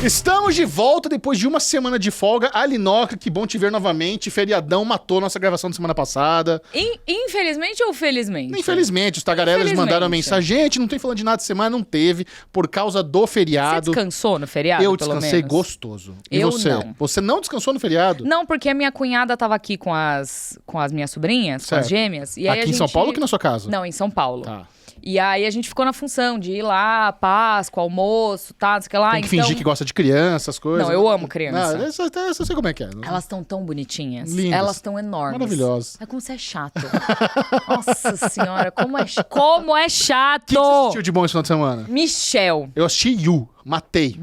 Estamos de volta depois de uma semana de folga. Alinoca, que bom te ver novamente. Feriadão matou nossa gravação da semana passada. Infelizmente ou felizmente? Infelizmente, os tagarelas mandaram mensagem. Gente, não tem falando de nada de semana, não teve, por causa do feriado. Você descansou no feriado, Eu descansei gostoso. E eu você? Não. Você não descansou no feriado? Não, porque a minha cunhada tava aqui com as minhas sobrinhas, com as gêmeas. E aí aqui em São Paulo ou aqui na sua casa? Não, em São Paulo. Tá. E aí a gente ficou na função de ir lá, Páscoa, almoço, tá, não sei o que lá. Tem que fingir que gosta de criança, essas coisas. Não, eu amo criança. Não, eu sei como é que é. Elas estão tão bonitinhas. Lindas. Elas estão enormes. Maravilhosas. É como você é chato. Nossa senhora, como é chato. O que você assistiu de bom esse final de semana? Michel. Eu assisti You, matei.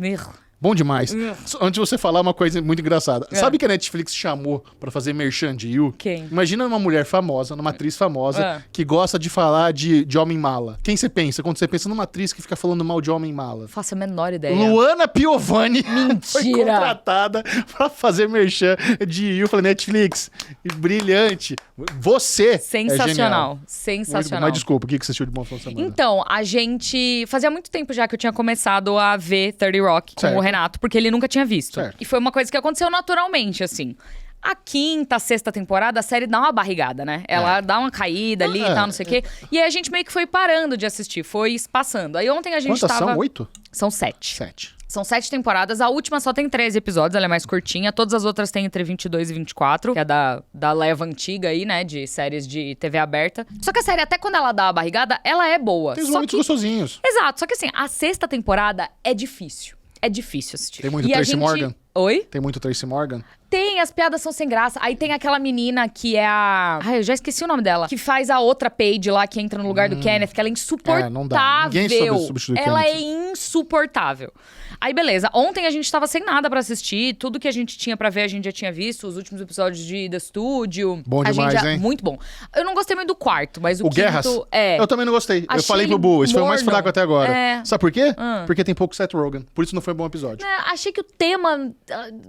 Bom demais. Antes de você falar uma coisa muito engraçada. Sabe que a Netflix chamou pra fazer merchan de You? Quem? Imagina uma mulher famosa, uma atriz famosa, que gosta de falar de homem mala. Quem você pensa? Quando você pensa numa atriz que fica falando mal de homem mala? Faço a menor ideia. Luana Piovani foi Mentira. contratada pra fazer merchan de You. Eu falei, Netflix, brilhante. Você Sensacional. é Sensacional. Mas desculpa, o que você assistiu de bom final de semana? Então, a gente... Fazia muito tempo já que eu tinha começado a ver 30 Rock com o Renato, porque ele nunca tinha visto. Certo. E foi uma coisa que aconteceu naturalmente, assim. A quinta, sexta temporada, a série dá uma barrigada, né? Ela dá uma caída ali e tal, não sei o quê. E aí a gente meio que foi parando de assistir, foi espaçando. Aí ontem a gente Quantas tava... são? 8? São 7. 7. São 7 temporadas, a última só tem 13 episódios, ela é mais curtinha. Todas as outras têm entre 22 e 24, que é da leva antiga aí, né, de séries de TV aberta. Só que a série, até quando ela dá a barrigada, ela é boa. Tem os momentos gostosinhos. Exato, só que assim, a sexta temporada é difícil. É difícil assistir. Tem muito Tracy Morgan? Oi? Tem muito Tracy Morgan? Tem, as piadas são sem graça. Aí tem aquela menina que é a... Ai, eu já esqueci o nome dela. Que faz a outra Paige lá, que entra no lugar do Kenneth, que ela é insuportável. Não dá. Ninguém soube substituir ela Kenneth. é insuportável. Aí, beleza. Ontem a gente tava sem nada pra assistir. Tudo que a gente tinha pra ver, a gente já tinha visto. Os últimos episódios de The Studio. Bom demais, hein? Muito bom. Eu não gostei muito do quarto, mas o quinto... Guerras? É. Eu também não gostei. Achei eu falei pro ele Bu, esse foi o mais morno. fraco até agora. É. Sabe por quê? Porque tem pouco Seth Rogen. Por isso não foi um bom episódio. Achei que o tema,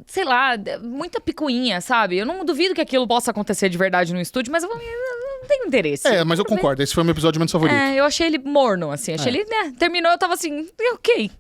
sei lá, muita picuinha, sabe? Eu não duvido que aquilo possa acontecer de verdade no estúdio, mas eu não tenho interesse. Mas eu concordo. Esse foi o meu episódio menos favorito. Eu achei ele morno, assim. Achei ele, né? Terminou, eu tava assim, ok.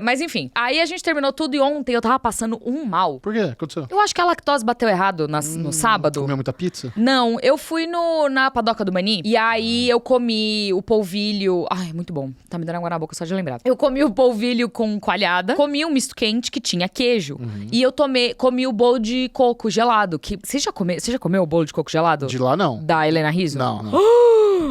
Mas enfim, aí a gente terminou tudo e ontem eu tava passando um mal. Por quê? O que aconteceu? Eu acho que a lactose bateu errado no sábado. Comeu muita pizza? Não, eu fui na padoca do Mani e aí eu comi o polvilho. Ai, muito bom. Tá me dando água na boca só de lembrar. Eu comi o polvilho com coalhada, comi um misto quente que tinha queijo. E eu comi o bolo de coco gelado. Que você já comeu o bolo de coco gelado? De lá, não. Da Helena Rizzo? Não.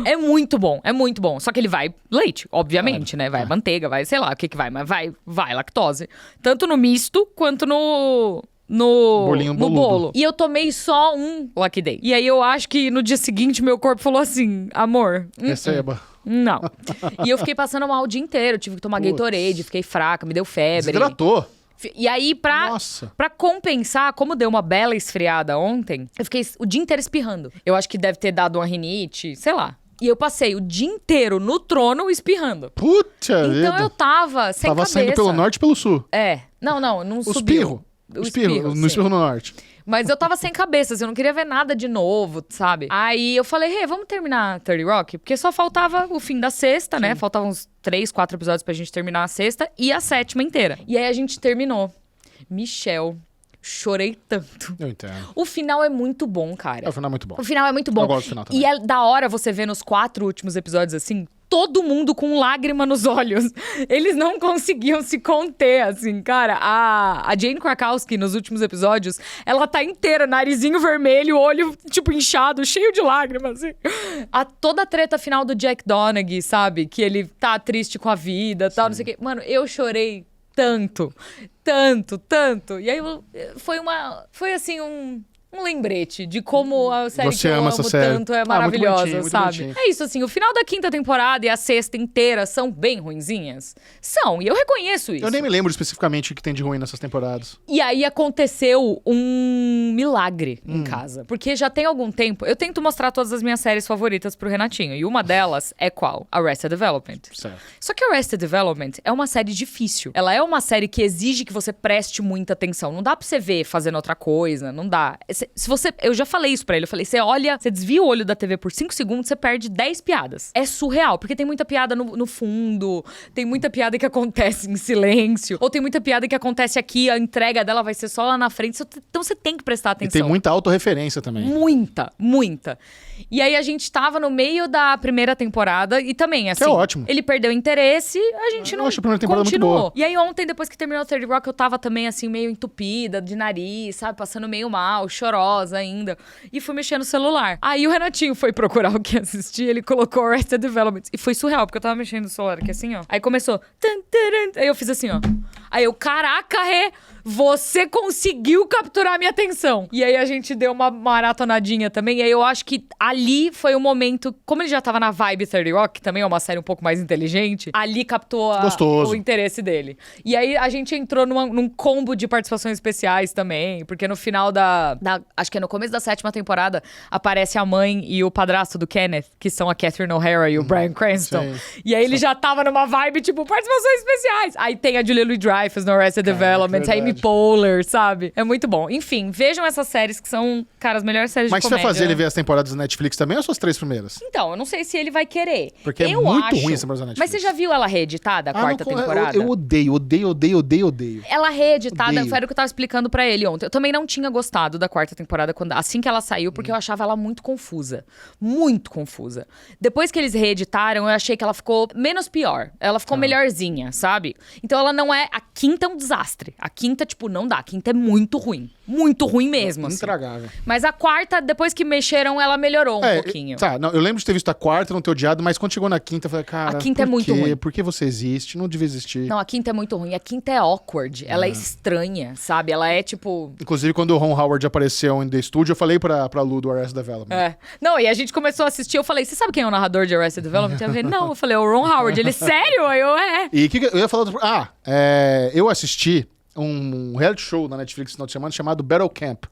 É muito bom, é muito bom. Só que ele vai leite, obviamente, né? Vai manteiga, vai, sei lá o que vai, mas vai lactose. Tanto no misto quanto no Bolinho no bolo. E eu tomei só um Lucky Day. E aí eu acho que no dia seguinte meu corpo falou assim, amor... Receba. Não. E eu fiquei passando mal o dia inteiro. Tive que tomar Gatorade, fiquei fraca, me deu febre. Desidratou. E aí, pra compensar, como deu uma bela esfriada ontem, eu fiquei o dia inteiro espirrando. Eu acho que deve ter dado uma rinite, sei lá. E eu passei o dia inteiro no trono espirrando. Puta vida. Então eu tava sem cabeça. Saindo pelo norte e pelo sul. Não subiu. O espirro no norte. Mas eu tava sem cabeça, assim, eu não queria ver nada de novo, sabe? Aí eu falei, vamos terminar 30 Rock? Porque só faltava o fim da sexta, né? Faltavam uns 3, 4 episódios pra gente terminar a sexta e a sétima inteira. E aí a gente terminou. Michel, chorei tanto. Eu entendo. O final é muito bom, cara. O final é muito bom. O final é muito bom. Eu gosto do final também. E é da hora você ver nos 4 últimos episódios, assim, todo mundo com lágrima nos olhos. Eles não conseguiam se conter, assim, cara. A Jane Krakowski, nos últimos episódios, ela tá inteira, narizinho vermelho, olho, tipo, inchado, cheio de lágrimas, assim. Toda a treta final do Jack Donaghy, sabe? Que ele tá triste com a vida, tal, não sei o quê. Mano, eu chorei tanto. E aí foi assim, um lembrete de como a série Você que eu ama amo essa série. tanto é maravilhosa, muito sabe? bonitinho. É isso, assim, o final da quinta temporada e a sexta inteira são bem ruinzinhas. São, e eu reconheço isso. Eu nem me lembro especificamente o que tem de ruim nessas temporadas. E aí aconteceu um milagre em casa. Porque já tem algum tempo... Eu tento mostrar todas as minhas séries favoritas pro Renatinho. E uma delas é qual? Arrested Development. Certo. Só que Arrested Development é uma série difícil. Ela é uma série que exige que você preste muita atenção. Não dá pra você ver fazendo outra coisa, não dá. Se você... Eu já falei isso pra ele. Eu falei, você desvia o olho da TV por 5 segundos, você perde 10 piadas. É surreal, porque tem muita piada no fundo, tem muita piada que acontece em silêncio, ou tem muita piada que acontece aqui, a entrega dela vai ser só lá na frente. Então você tem que prestar atenção. E tem muita autorreferência também. Muita. E aí a gente tava no meio da primeira temporada e também, assim... Que é ótimo. Ele perdeu o interesse, a gente não acho a primeira temporada continuou. muito boa. E aí ontem, depois que terminou o 30 Rock, eu tava também, assim, meio entupida de nariz, sabe? Passando meio mal, chorosa ainda. E fui mexer no celular. Aí o Renatinho foi procurar o que assistir, ele colocou Arrested Development. E foi surreal, porque eu tava mexendo no celular aqui assim, ó. Aí começou... Aí eu fiz assim, ó. Aí eu, caraca, você conseguiu capturar a minha atenção. E aí a gente deu uma maratonadinha também. E aí eu acho que ali foi o momento... Como ele já tava na vibe 30 Rock, que também é uma série um pouco mais inteligente, ali captou o interesse dele. E aí a gente entrou num combo de participações especiais também. Porque no final acho que é no começo da 7ª temporada, aparece a mãe e o padrasto do Kenneth, que são a Catherine O'Hara e o Bryan Cranston. Sim. E aí ele já tava numa vibe, tipo, participações especiais. Aí tem a Julia Louis-Dreyfus no Arrested Development, a Amy Poehler, sabe? É muito bom. Enfim, vejam essas séries que são, cara, as melhores séries de comédia. Mas você vai fazer ele ver as temporadas da Netflix também ou só as 3 primeiras? Então, eu não sei se ele vai querer. Porque é muito ruim essa da Netflix. Mas você já viu ela reeditada, a quarta temporada? Eu odeio. Ela reeditada, foi o que eu tava explicando pra ele ontem. Eu também não tinha gostado da quarta temporada assim que ela saiu, porque eu achava ela muito confusa. Muito confusa. Depois que eles reeditaram, eu achei que ela ficou menos pior. Ela ficou melhorzinha, sabe? Então ela não é... A quinta é um desastre. A quinta, tipo, não dá. A quinta é muito ruim. Muito ruim mesmo, assim. Intragável. Mas a quarta, depois que mexeram, ela melhorou um pouquinho. Eu lembro de ter visto a quarta, não ter odiado, mas quando chegou na quinta, eu falei, cara, a quinta é muito ruim. Por que você existe? Não devia existir. Não, a quinta é muito ruim. A quinta é awkward. Ela é estranha, sabe? Ela é, tipo... Inclusive, quando o Ron Howard apareceu em The Studio, eu falei pra Lu do Arrested Development. Não, e a gente começou a assistir, eu falei, você sabe quem é o narrador de Arrested Development? Eu falei, não. Eu falei, é o Ron Howard. Ele, sério? E que eu ia falar... eu assisti um reality show na Netflix no final de semana chamado Battle Camp.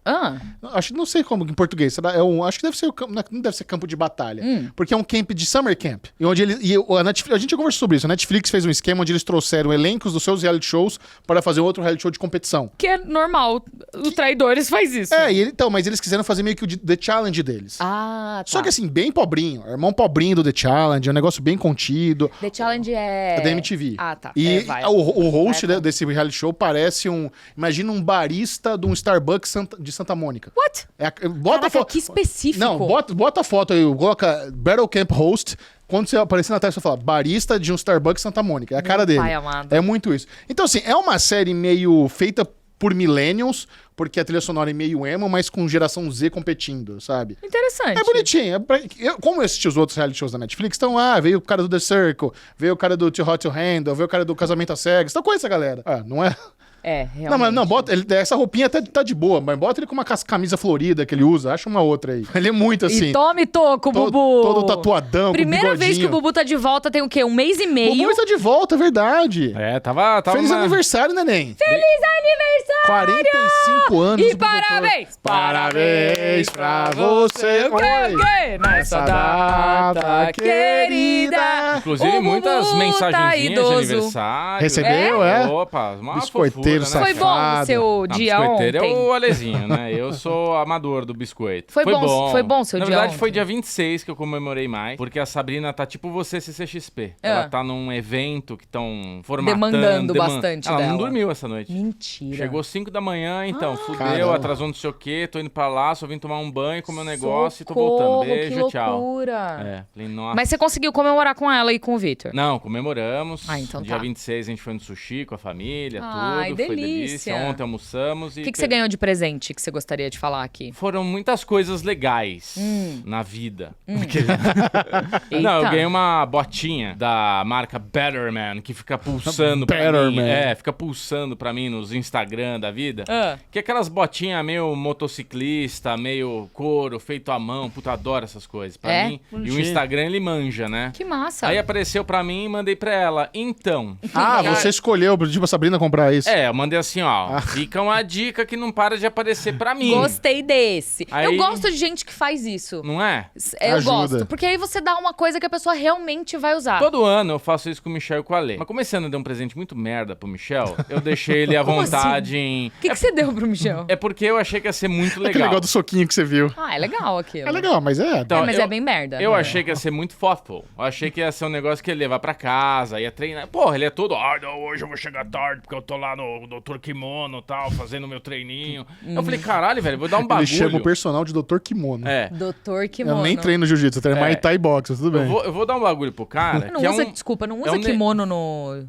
Não sei como em português. Acho que deve ser não deve ser campo de batalha. Porque é um camp de summer camp. E onde a gente já conversou sobre isso. A Netflix fez um esquema onde eles trouxeram elencos dos seus reality shows para fazer outro reality show de competição. Que é normal. Os traidores faz isso. Mas eles quiseram fazer meio que o The Challenge deles. Tá. Só que assim, bem pobrinho. Irmão pobrinho do The Challenge. É um negócio bem contido. The Challenge é... da MTV. Tá. E o host desse reality show parece imagina um barista de um Starbucks de Santa Mônica. What? Bota a foto. Que específico. Não, bota a foto aí, coloca Battle Camp Host. Quando você aparecer na tela, você fala barista de um Starbucks Santa Mônica. É a cara dele. Pai amado. É muito isso. Então, assim, é uma série meio feita por millennials, porque a trilha sonora é meio emo, mas com geração Z competindo, sabe? Interessante. É bonitinho. Como eu assisti os outros reality shows da Netflix, então, veio o cara do The Circle, veio o cara do Too Hot to Handle, veio o cara do Casamento às Cegas, então conhece essa galera. Não é... realmente. Não, bota essa roupinha até tá de boa, mas bota ele com uma camisa florida que ele usa, acha uma outra aí. Ele é muito assim. E tome toco, Bubu! Todo tatuadão, Primeira vez que o Bubu tá de volta tem o quê? 1 mês e meio? Bubu está de volta, é verdade. Tava Feliz aniversário, neném. Feliz aniversário! 45 anos. E parabéns! Parabéns pra você. O quê? Nessa data querida. Inclusive, muitas mensagenzinhas de aniversário. Recebeu, Opa, uma biscoiteiro, fofura, né? Foi bom o seu dia biscoiteiro ontem? É o Alezinho, né? Eu sou amador do biscoito. Foi bom seu dia ontem? Na verdade, foi dia 26 que eu comemorei mais, porque a Sabrina tá tipo você, CCXP. Ela tá num evento que estão formatando. Demandando bastante ela dela. não dormiu essa noite. Mentira. Chegou 5 da manhã, então, fudeu, caramba. atrasou não sei o quê, tô indo pra lá, só vim tomar um banho, comer um negócio e tô voltando. Beijo, que tchau. loucura. Falei, nossa. Mas você conseguiu comemorar com ela e com o Victor? Não, comemoramos. Então dia tá. 26 a gente foi no sushi com a família, Ai, tudo. Foi delícia. delícia. Ontem almoçamos e... O que você ganhou de presente que você gostaria de falar aqui? Foram muitas coisas legais na vida. Não, eu Eita. ganhei uma botinha da marca Betterman, que fica pulsando pra mim. Fica pulsando pra mim nos Instagram da vida. Que é aquelas botinhas meio motociclista, meio couro, feito à mão. Puta, adoro essas coisas. Pra mim. E o Instagram, ele manja, né? Que massa. Aí apareceu pra mim e mandei pra ela. Então... você escolheu, tipo, a Sabrina comprar isso. eu mandei assim, ó. Fica uma dica que não para de aparecer pra mim. Gostei desse. Aí... Eu gosto de gente que faz isso. Não é? Eu Ajuda. gosto. Porque aí você dá uma coisa que a pessoa realmente vai usar. Todo ano eu faço isso com o Michel e com a Lê. Mas como esse ano eu dei um presente muito merda pro Michel, eu deixei ele à vontade em... O que você deu pro Michel? É porque eu achei que ia ser muito legal. Aquele negócio do soquinho que você viu. Ah, é legal aquilo. É legal, mas é. Então, mas é bem merda. Eu achei que ia ser muito thoughtful. Eu achei que ia ser um negócio que ia levar pra casa, ia treinar. Porra, ele é todo... não, hoje eu vou chegar tarde porque eu tô lá no Dr. Kimono e tal, fazendo meu treininho. Eu falei, caralho, velho, vou dar um bagulho. Ele chama o personal de Dr. Kimono. É. Doutor Kimono. Eu nem treino jiu-jitsu, eu treino Muay Thai boxe, tudo bem. Eu vou dar um bagulho pro cara. Não usa, desculpa, não usa kimono no...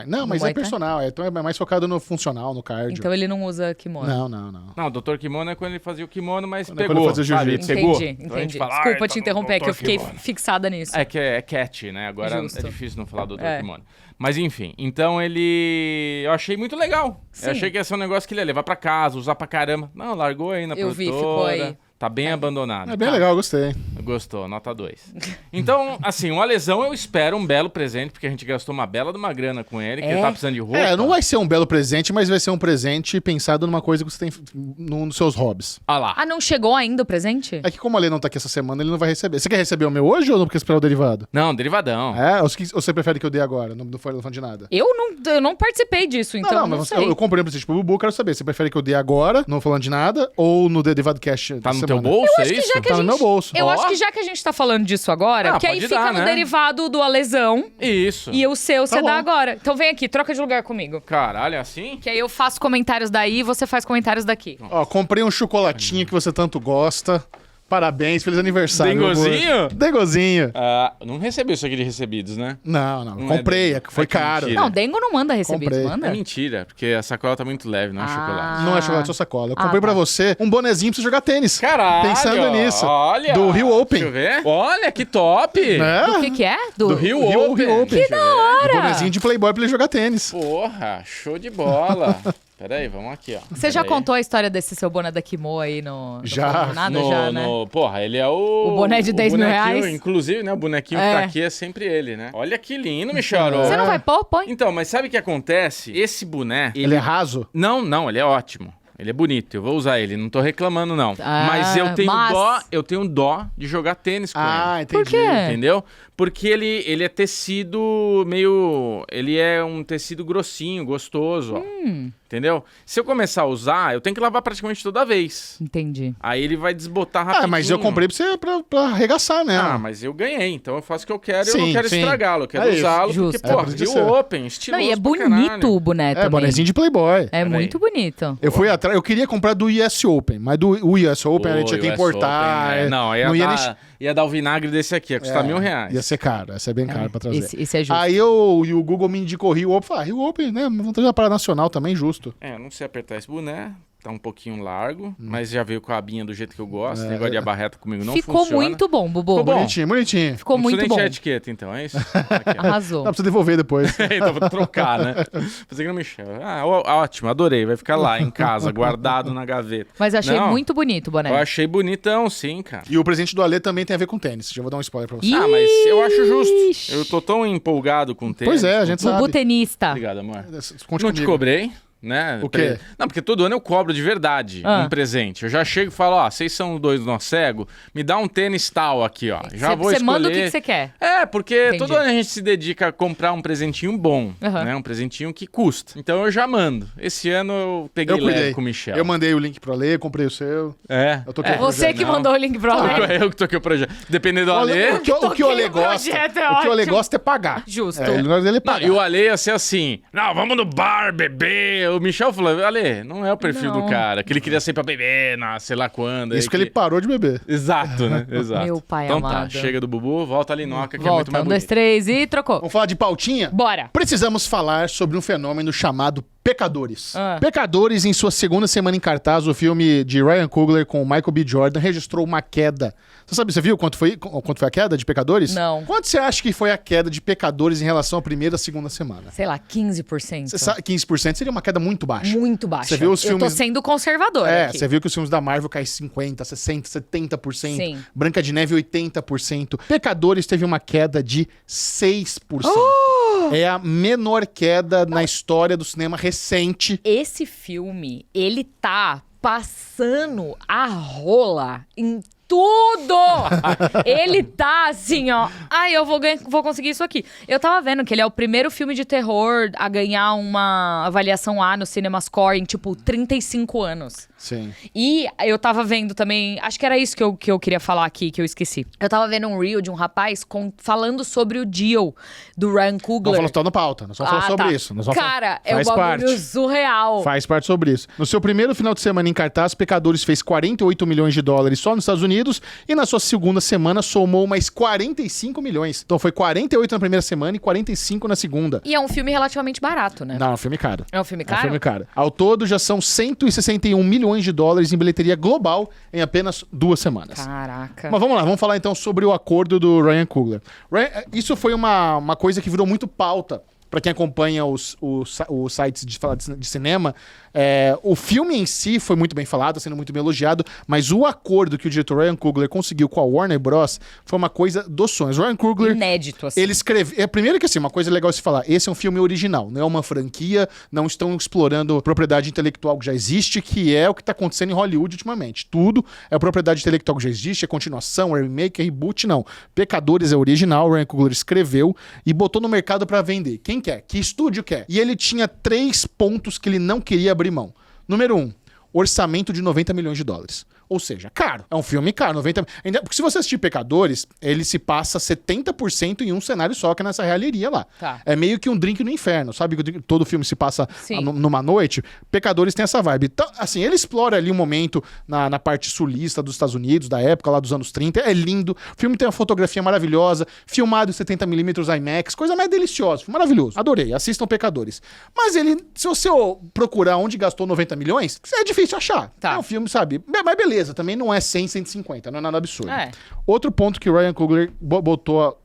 Não, mas é personal, então é mais focado no funcional, no cardio. Então ele não usa kimono. Não. Não, o Dr. Kimono é quando ele fazia o kimono, mas Quando pegou. ele fazia jiu-jitsu. Entendi. Então a gente fala, Desculpa tá te no interromper, Dr. que eu fiquei Kimono. fixada nisso. É que é cat, né? Agora Justo. é difícil não falar do Dr. Kimono. Mas enfim, então ele... Eu achei muito legal. Sim. Eu achei que ia ser um negócio que ele ia levar pra casa, usar pra caramba. Não, largou aí na Eu produtora. vi, ficou aí. Tá bem abandonado. É bem legal, eu gostei. Gostou, nota 2. Então, assim, um Alesão eu espero um belo presente, porque a gente gastou uma bela de uma grana com ele, que ele tá precisando de roupa. Não vai ser um belo presente, mas vai ser um presente pensado numa coisa que você tem nos seus hobbies. Ah lá. Ah, não chegou ainda o presente? É que como a Lê não tá aqui essa semana, ele não vai receber. Você quer receber o meu hoje ou não quer esperar o derivado? Não, derivadão. Ou você prefere que eu dê agora? Não foi falando de nada. Eu não participei disso, então não mas sei. eu comprei um presente pro Bubu, quero saber. Você prefere que eu dê agora, não falando de nada, ou no derivado cash Tá da no teu semana? bolso, Eu acho é que isso? já que Tá a no gente, meu bolso. Eu Ó. acho que já que a gente tá falando disso agora, que aí pode fica dar, no né? derivado do Alesão Isso. e o seu você bom. dá agora. Então vem aqui, troca de lugar comigo. Caralho, é assim? Que aí eu faço comentários daí e você faz comentários daqui. Ó, comprei um chocolatinho que você tanto gosta. Parabéns, feliz aniversário. Dengozinho? Bubu. Dengozinho. Não recebeu isso aqui de recebidos, né? Não. Não Comprei, é foi que caro. mentira. Não, Dengo não manda recebidos, Comprei. manda? É mentira, porque a sacola tá muito leve, não é chocolate. Não é chocolate, só sacola. Eu comprei tá. pra você um bonezinho pra você jogar tênis. Caralho! Pensando nisso. Olha! Do Rio Open. Deixa eu ver. Olha, que top! Né? Do que é? Do Rio Rio Open. Open. Que da hora! Um bonezinho de Playboy pra ele jogar tênis. Porra, show de bola. Peraí, vamos aqui, ó. Você já Pera aí. contou a história desse seu boné da Kimo aí no Já. Falando Nada? Já, né? Porra, ele é o... O boné de 10 mil bonequinho, reais? Inclusive, né, o bonequinho que tá aqui é sempre ele, né? Olha que lindo, Michel. Você não vai pôr? Põe. Então, mas sabe o que acontece? Esse boné... Ele é raso? Não, ele é ótimo. Ele é bonito, eu vou usar ele, não tô reclamando não. Mas eu tenho dó de jogar tênis com ele. Entendi. Por quê? Entendeu? Porque ele é tecido meio... Ele é um tecido grossinho, gostoso, ó. Entendeu? Se eu começar a usar, eu tenho que lavar praticamente toda vez. Entendi. Aí ele vai desbotar rapidinho. Mas eu comprei pra você pra arregaçar mesmo. Mas eu ganhei, então eu faço o que eu quero e eu Sim, não quero sim. estragá-lo. Eu quero É isso. usá-lo Justo. porque, pô, precisa Rio ser. Open, estiloso Não, e é pra bonito caralho. o boné também. Bonezinho de Playboy. É muito bonito. Eu fui atrás, eu queria comprar do US Open, mas do US Open a gente tinha que US importar. Open, Não, ia ia dar o vinagre desse aqui, ia custar R$1.000. Ia ser caro, ia ser bem caro pra trazer. Esse é justo. Aí o Google me indicou Rio Open. Falei, Rio Open, né? Vamos trazer uma parada nacional também, justo. Eu não sei apertar esse boné. Tá um pouquinho largo, mas já veio com a abinha do jeito que eu gosto. Negócio de abarreta comigo não Ficou funciona. muito bom, Bubu. Ficou bom. Bonitinho. Ficou Não muito preciso nem bom. tirar a etiqueta, então, é isso? Aqui, ó. Arrasou. Dá pra você devolver depois. Então vou trocar, né? Fazer que não me chama. Ótimo, adorei. Vai ficar lá em casa, guardado na gaveta. Mas achei Não, muito bonito o boné. Eu achei bonitão, sim, cara. E o presente do Alê também tem a ver com tênis. Já vou dar um spoiler pra você. Ih, Mas eu acho justo. Ixi. Eu tô tão empolgado com o tênis. Pois é, a gente Bubu sabe. tenista. Obrigado, amor. Conte Não te comigo. cobrei, né? O quê? Não, porque todo ano eu cobro de verdade um presente. Eu já chego e falo, ó, vocês são dois do nosso cego, me dá um tênis tal aqui, ó. Já vou Você escolher. manda o que você quer. É, porque Entendi. todo ano a gente se dedica a comprar um presentinho bom, Aham. né? Um presentinho que custa. Então eu já mando. Esse ano eu peguei Eu cuidei. leve com o Michel. Eu mandei o link pro Alê, comprei o seu. É. Eu toquei o Você projeto. que Não. mandou o link pro Alê. Eu que toquei o projeto. Dependendo do O Alê... o que o toquei Alê no gosta, projeto, é o que o Alê ótimo. gosta é pagar. Justo. O negócio dele é Não, pagar. e o Ale ia ser assim, não, vamos no bar beber. O Michel falou, Ale, não é o perfil Não. do cara, que ele queria sair pra beber, sei lá quando. Isso que ele parou de beber. Exato, né? Exato. Meu pai então amado. tá, chega do Bubu, volta ali Noca, que é muito Volta, mais 1, 2, bonito. 3 e trocou. Vamos falar de pautinha? Bora. Precisamos falar sobre um fenômeno chamado Pecadores. Ah. Pecadores, em sua segunda semana em cartaz, o filme de Ryan Coogler com Michael B. Jordan registrou uma queda. Você viu quanto foi a queda de Pecadores? Não. Quanto você acha que foi a queda de Pecadores em relação à primeira e segunda semana? Sei lá, 15%. Você sabe, 15% seria uma queda muito baixa. Muito baixa. Você viu os Eu tô filmes... sendo conservador aqui. Você viu que os filmes da Marvel caem 50%, 60%, 70%. Sim. Branca de Neve, 80%. Pecadores teve uma queda de 6%. É a menor queda na história do cinema recente. recente. Esse filme, ele tá passando a rola em tudo! Ele tá assim, ó. Ai, eu vou conseguir isso aqui. Eu tava vendo que ele é o primeiro filme de terror a ganhar uma avaliação A no CinemaScore em, tipo, 35 anos. Sim. E eu tava vendo também... Acho que era isso que eu queria falar aqui, que eu esqueci. Eu tava vendo um reel de um rapaz falando sobre o Deal do Ryan Coogler. Vamos falar no pauta. Nós vamos falar sobre isso. Cara, é um bagulho surreal. Faz parte sobre isso. No seu primeiro final de semana em cartaz, Pecadores fez 48 milhões de dólares só nos Estados Unidos e na sua segunda semana somou mais 45 milhões. Então foi 48 na primeira semana e 45 na segunda. E é um filme relativamente barato, né? Não, é um filme caro. É um filme caro? É um filme caro. Ao todo já são 161 milhões de dólares em bilheteria global em apenas 2 semanas. Caraca. Mas vamos lá, vamos falar então sobre o acordo do Ryan Coogler. Isso foi uma coisa que virou muito pauta para quem acompanha os sites de cinema. O filme em si foi muito bem falado, sendo muito bem elogiado, mas o acordo que o diretor Ryan Coogler conseguiu com a Warner Bros. Foi uma coisa dos sonhos. Ryan Coogler... Inédito, assim. Ele escreveu... Primeiro que assim, uma coisa legal se falar, esse é um filme original, não é uma franquia, não estão explorando propriedade intelectual que já existe, que é o que está acontecendo em Hollywood ultimamente. Tudo é propriedade intelectual que já existe, é continuação, é remake, é reboot, não. Pecadores é original, o Ryan Coogler escreveu e botou no mercado para vender. Quem quer? Que estúdio quer? E ele tinha 3 pontos que ele não queria abrir mão. Número 1, orçamento de 90 milhões de dólares. Ou seja, caro. É um filme caro. 90... Porque se você assistir Pecadores, ele se passa 70% em um cenário só, que é nessa realheria lá. Tá. É meio que um drink no inferno. Sabe que todo filme se passa numa noite? Pecadores tem essa vibe. Então, assim, ele explora ali um momento na parte sulista dos Estados Unidos, da época lá dos anos 30. É lindo. O filme tem uma fotografia maravilhosa, filmado em 70mm IMAX, coisa mais deliciosa. Maravilhoso. Adorei. Assistam Pecadores. Mas ele, se você procurar onde gastou 90 milhões, é difícil achar. Tá. É um filme, sabe? Mas beleza. Também não é 100, 150, não é nada absurdo. Outro ponto que o Ryan Coogler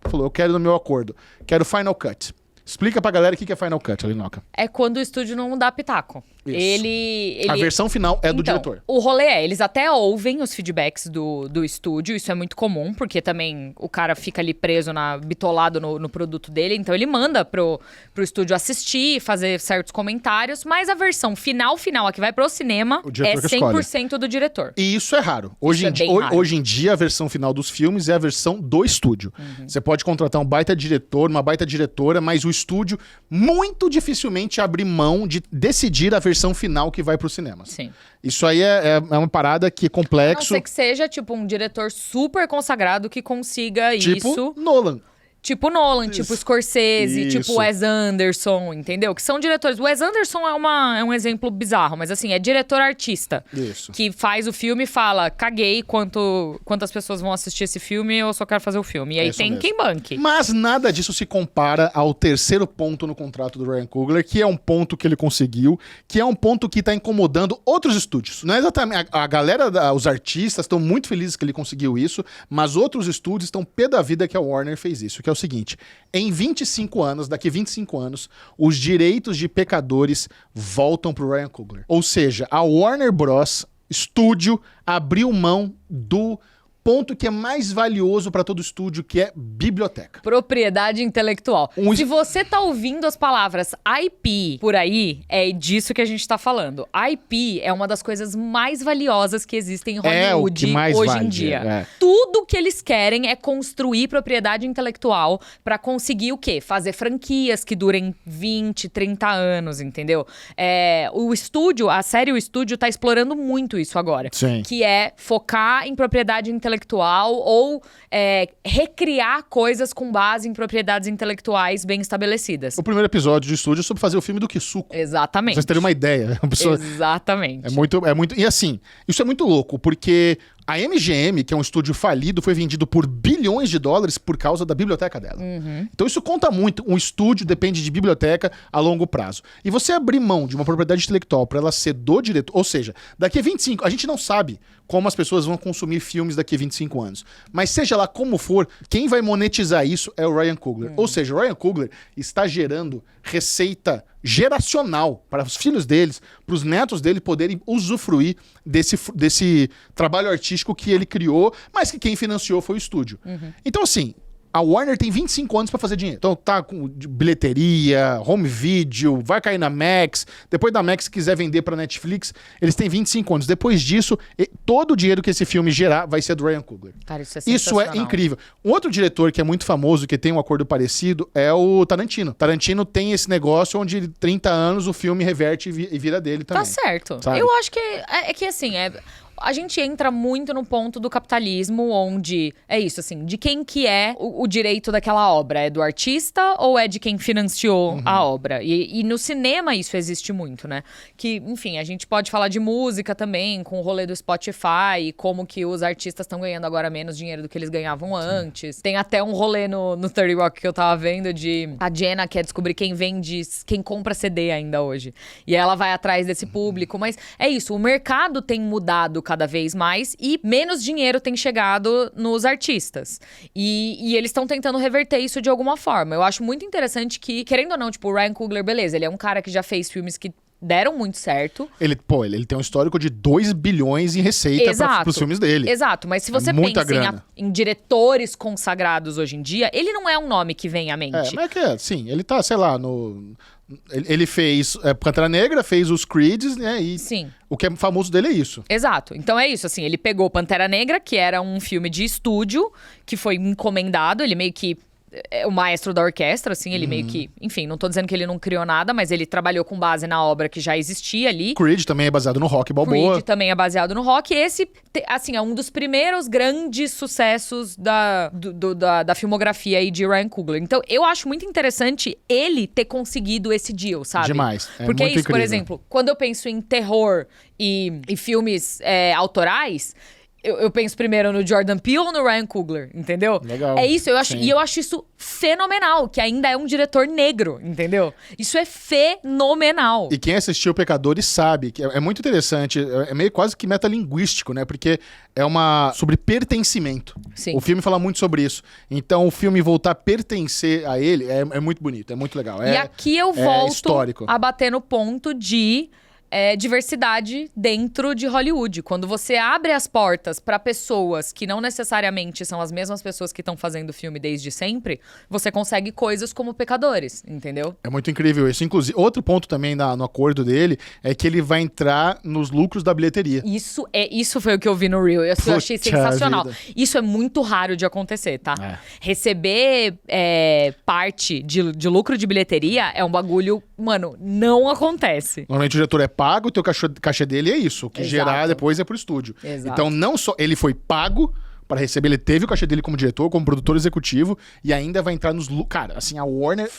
falou, eu quero no meu acordo, quero Final Cut. Explica pra galera o que é Final Cut, Alinoca. É quando o estúdio não dá pitaco. Isso. A versão final é do diretor. O rolê eles até ouvem os feedbacks do estúdio, isso é muito comum, porque também o cara fica ali preso, bitolado no produto dele, então ele manda pro estúdio assistir, fazer certos comentários, mas a versão final, a que vai pro cinema, é 100% do diretor. E isso é raro. Hoje em dia, a versão final dos filmes é a versão do estúdio. Você pode contratar um baita diretor, uma baita diretora, mas o estúdio muito dificilmente abre mão de decidir a versão final que vai pro cinema. Sim. Isso aí é uma parada que é complexo. A não ser que seja, tipo, um diretor super consagrado que consiga isso. Nolan. Tipo Nolan, tipo Scorsese, Isso. tipo Wes Anderson, entendeu? Que são diretores. O Wes Anderson é um exemplo bizarro, mas assim, é diretor-artista. Isso. Que faz o filme e fala, caguei quantas pessoas vão assistir esse filme, eu só quero fazer o filme. E aí tem mesmo. Quem banque. Mas nada disso se compara ao terceiro ponto no contrato do Ryan Coogler, que é um ponto que ele conseguiu, que é um ponto que tá incomodando outros estúdios. Não é exatamente... A galera, os artistas estão muito felizes que ele conseguiu isso, mas outros estúdios estão pé da vida que a Warner fez isso, que é o seguinte, daqui 25 anos, os direitos de Pecadores voltam pro Ryan Coogler. Ou seja, a Warner Bros. Estúdio abriu mão do ponto que é mais valioso para todo estúdio, que é biblioteca. Propriedade intelectual. Se você tá ouvindo as palavras IP por aí, é disso que a gente tá falando. IP é uma das coisas mais valiosas que existem em Hollywood hoje em dia. Tudo que eles querem é construir propriedade intelectual para conseguir o quê? Fazer franquias que durem 20, 30 anos, entendeu? O estúdio, a série O Estúdio tá explorando muito isso agora. Sim. Que é focar em propriedade intelectual ou recriar coisas com base em propriedades intelectuais bem estabelecidas. O primeiro episódio de estúdio é sobre fazer o filme do Kisuko. Exatamente. Pra vocês terem uma ideia. Exatamente. É muito... E assim, isso é muito louco, porque... A MGM, que é um estúdio falido, foi vendido por bilhões de dólares por causa da biblioteca dela. Então isso conta muito. Um estúdio depende de biblioteca a longo prazo. E você abrir mão de uma propriedade intelectual para ela ser do diretor... Ou seja, daqui a 25... A gente não sabe como as pessoas vão consumir filmes daqui a 25 anos. Mas seja lá como for, quem vai monetizar isso é o Ryan Coogler. Ou seja, o Ryan Coogler está gerando receita geracional para os filhos deles, para os netos dele poderem usufruir desse trabalho artístico que ele criou, mas que quem financiou foi o estúdio. Então, assim, A Warner tem 25 anos pra fazer dinheiro. Então tá com bilheteria, home video, vai cair na Max. Depois da Max, se quiser vender pra Netflix, eles têm 25 anos. Depois disso, todo o dinheiro que esse filme gerar vai ser do Ryan Coogler. Cara, isso é sensacional. Isso é incrível. Um outro diretor que é muito famoso, que tem um acordo parecido, é o Tarantino. Tarantino tem esse negócio onde 30 anos o filme reverte e vira dele também. Tá certo. Sabe? Eu acho que assim, a gente entra muito no ponto do capitalismo, onde é isso, assim, de quem que é o direito daquela obra? É do artista ou é de quem financiou a obra? E no cinema isso existe muito, né? Que, enfim, a gente pode falar de música também, com o rolê do Spotify, e como que os artistas estão ganhando agora menos dinheiro do que eles ganhavam antes. Tem até um rolê no 30 Rock que eu tava vendo de a Jenna quer descobrir quem compra CD ainda hoje. E ela vai atrás desse público, mas é isso, o mercado tem mudado cada vez mais e menos dinheiro tem chegado nos artistas. E eles estão tentando reverter isso de alguma forma. Eu acho muito interessante que, querendo ou não, tipo, o Ryan Coogler, beleza, ele é um cara que já fez filmes que deram muito certo. Ele tem um histórico de 2 bilhões em receita pros filmes dele. Exato, mas se você pensa em diretores consagrados hoje em dia, ele não é um nome que vem à mente. Mas sim, ele tá, sei lá, Ele fez Pantera Negra, fez os Creeds, né? E sim. O que é famoso dele é isso. Exato. Então é isso, assim, ele pegou Pantera Negra, que era um filme de estúdio, que foi encomendado, ele meio que é o maestro da orquestra, assim, ele meio que... Enfim, não tô dizendo que ele não criou nada, mas ele trabalhou com base na obra que já existia ali. Creed também é baseado no Rock Balboa. Creed também é baseado no Rock. E esse, assim, é um dos primeiros grandes sucessos da filmografia aí de Ryan Coogler. Então, eu acho muito interessante ele ter conseguido esse deal, sabe? Demais. Porque muito isso, incrível. por exemplo, quando eu penso em terror e filmes autorais... Eu penso primeiro no Jordan Peele ou no Ryan Coogler, entendeu? Legal. É isso, eu acho, e eu acho isso fenomenal, que ainda é um diretor negro, entendeu? Isso é fenomenal. E quem assistiu Pecadores sabe que é muito interessante, é meio quase que metalinguístico, né? Porque é sobre pertencimento. Sim. O filme fala muito sobre isso. Então o filme voltar a pertencer a ele é muito bonito, é muito legal. E aqui eu volto histórico. a bater no ponto de... diversidade dentro de Hollywood. Quando você abre as portas para pessoas que não necessariamente são as mesmas pessoas que estão fazendo o filme desde sempre, você consegue coisas como Pecadores, entendeu? É muito incrível isso. Inclusive, outro ponto também no acordo dele é que ele vai entrar nos lucros da bilheteria. Isso foi o que eu vi no Reel. Eu achei sensacional. Vida. Isso é muito raro de acontecer, tá? Receber parte de lucro de bilheteria é um bagulho, mano, não acontece. Normalmente o diretor é pago, o teu cachê dele é isso. O que gerar depois é pro estúdio. Exato. Então, não só ele foi pago para receber, ele teve o cachê dele como diretor, como produtor executivo, e ainda vai entrar nos... Cara, assim, a Warner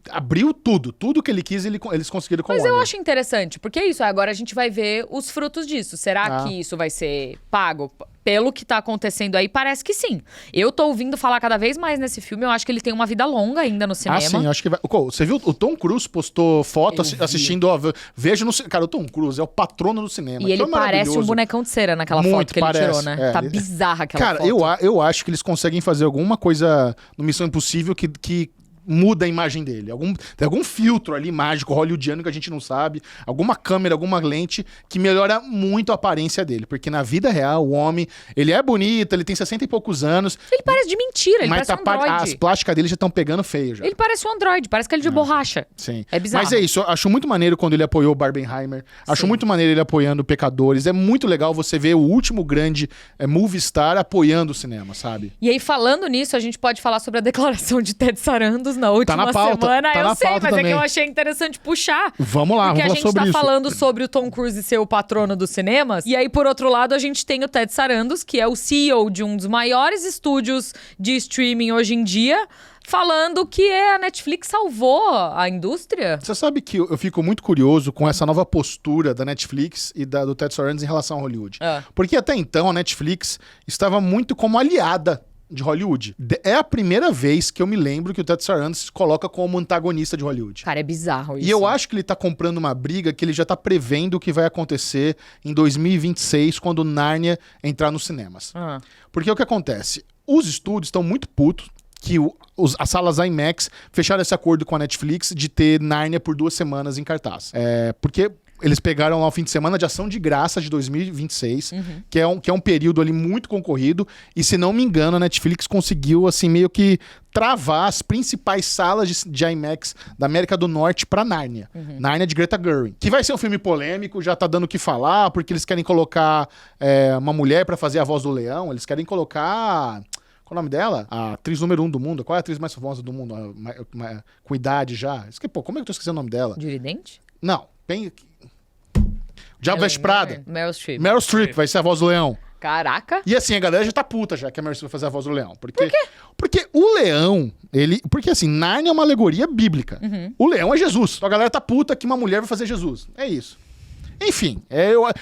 abriu tudo. Tudo que ele quis, eles conseguiram com a Warner. Mas eu acho interessante, porque é isso. Agora a gente vai ver os frutos disso. Será que isso vai ser pago? Pelo que tá acontecendo aí, parece que sim. Eu tô ouvindo falar cada vez mais nesse filme. Eu acho que ele tem uma vida longa ainda no cinema. Sim, eu acho que vai... Você viu? O Tom Cruise postou foto assistindo... Veja no... Cara, o Tom Cruise é o patrono do cinema. E ele parece um bonecão de cera naquela foto que ele tirou, né? Tá bizarra aquela foto. Cara, eu acho que eles conseguem fazer alguma coisa no Missão Impossível que muda a imagem dele. Tem algum filtro ali mágico, hollywoodiano, que a gente não sabe. Alguma câmera, alguma lente que melhora muito a aparência dele. Porque na vida real, o homem, ele é bonito, ele tem 60 e poucos anos. Ele parece de mentira, ele parece um androide. As plásticas dele já estão pegando feio já. Ele parece um androide, parece que ele é de borracha. Sim. É bizarro. Mas é isso, eu acho muito maneiro quando ele apoiou o Barbenheimer. Acho muito maneiro ele apoiando Pecadores. É muito legal você ver o último grande movie star apoiando o cinema, sabe? E aí, falando nisso, a gente pode falar sobre a declaração de Ted Sarandos na última semana. Tá eu na sei, pauta mas também. É que eu achei interessante puxar. Vamos lá, porque vamos falar sobre isso. Porque a gente tá falando sobre o Tom Cruise ser o patrono dos cinemas. E aí, por outro lado, a gente tem o Ted Sarandos, que é o CEO de um dos maiores estúdios de streaming hoje em dia, falando que a Netflix salvou a indústria. Você sabe que eu fico muito curioso com essa nova postura da Netflix e do Ted Sarandos em relação a Hollywood. Porque até então a Netflix estava muito como aliada de Hollywood. É a primeira vez que eu me lembro que o Ted Sarandos se coloca como antagonista de Hollywood. Cara, é bizarro isso. E eu acho que ele tá comprando uma briga que ele já tá prevendo o que vai acontecer em 2026, quando Nárnia entrar nos cinemas. Porque o que acontece? Os estúdios estão muito putos que as salas IMAX fecharam esse acordo com a Netflix de ter Nárnia por 2 semanas em cartaz. Porque Eles pegaram lá o fim de semana de ação de graça de 2026, que é um período ali muito concorrido. E se não me engano, a Netflix conseguiu, assim, meio que travar as principais salas de IMAX da América do Norte pra Nárnia. Nárnia de Greta Gerwig. Que vai ser um filme polêmico, já tá dando o que falar, porque eles querem colocar uma mulher pra fazer a voz do leão. Eles querem colocar... Qual o nome dela? A atriz número 1 do mundo. Qual é a atriz mais famosa do mundo? Com idade já. Como é que eu tô esquecendo o nome dela? Judy Dench? Não. Diabo Veste Prada. Meryl Streep. Meryl Streep vai ser a voz do leão. Caraca. E assim, a galera já tá puta já que a Meryl Streep vai fazer a voz do leão. Por quê? Porque o leão, porque assim, Nárnia é uma alegoria bíblica. O leão é Jesus. Então a galera tá puta que uma mulher vai fazer Jesus. É isso. Enfim,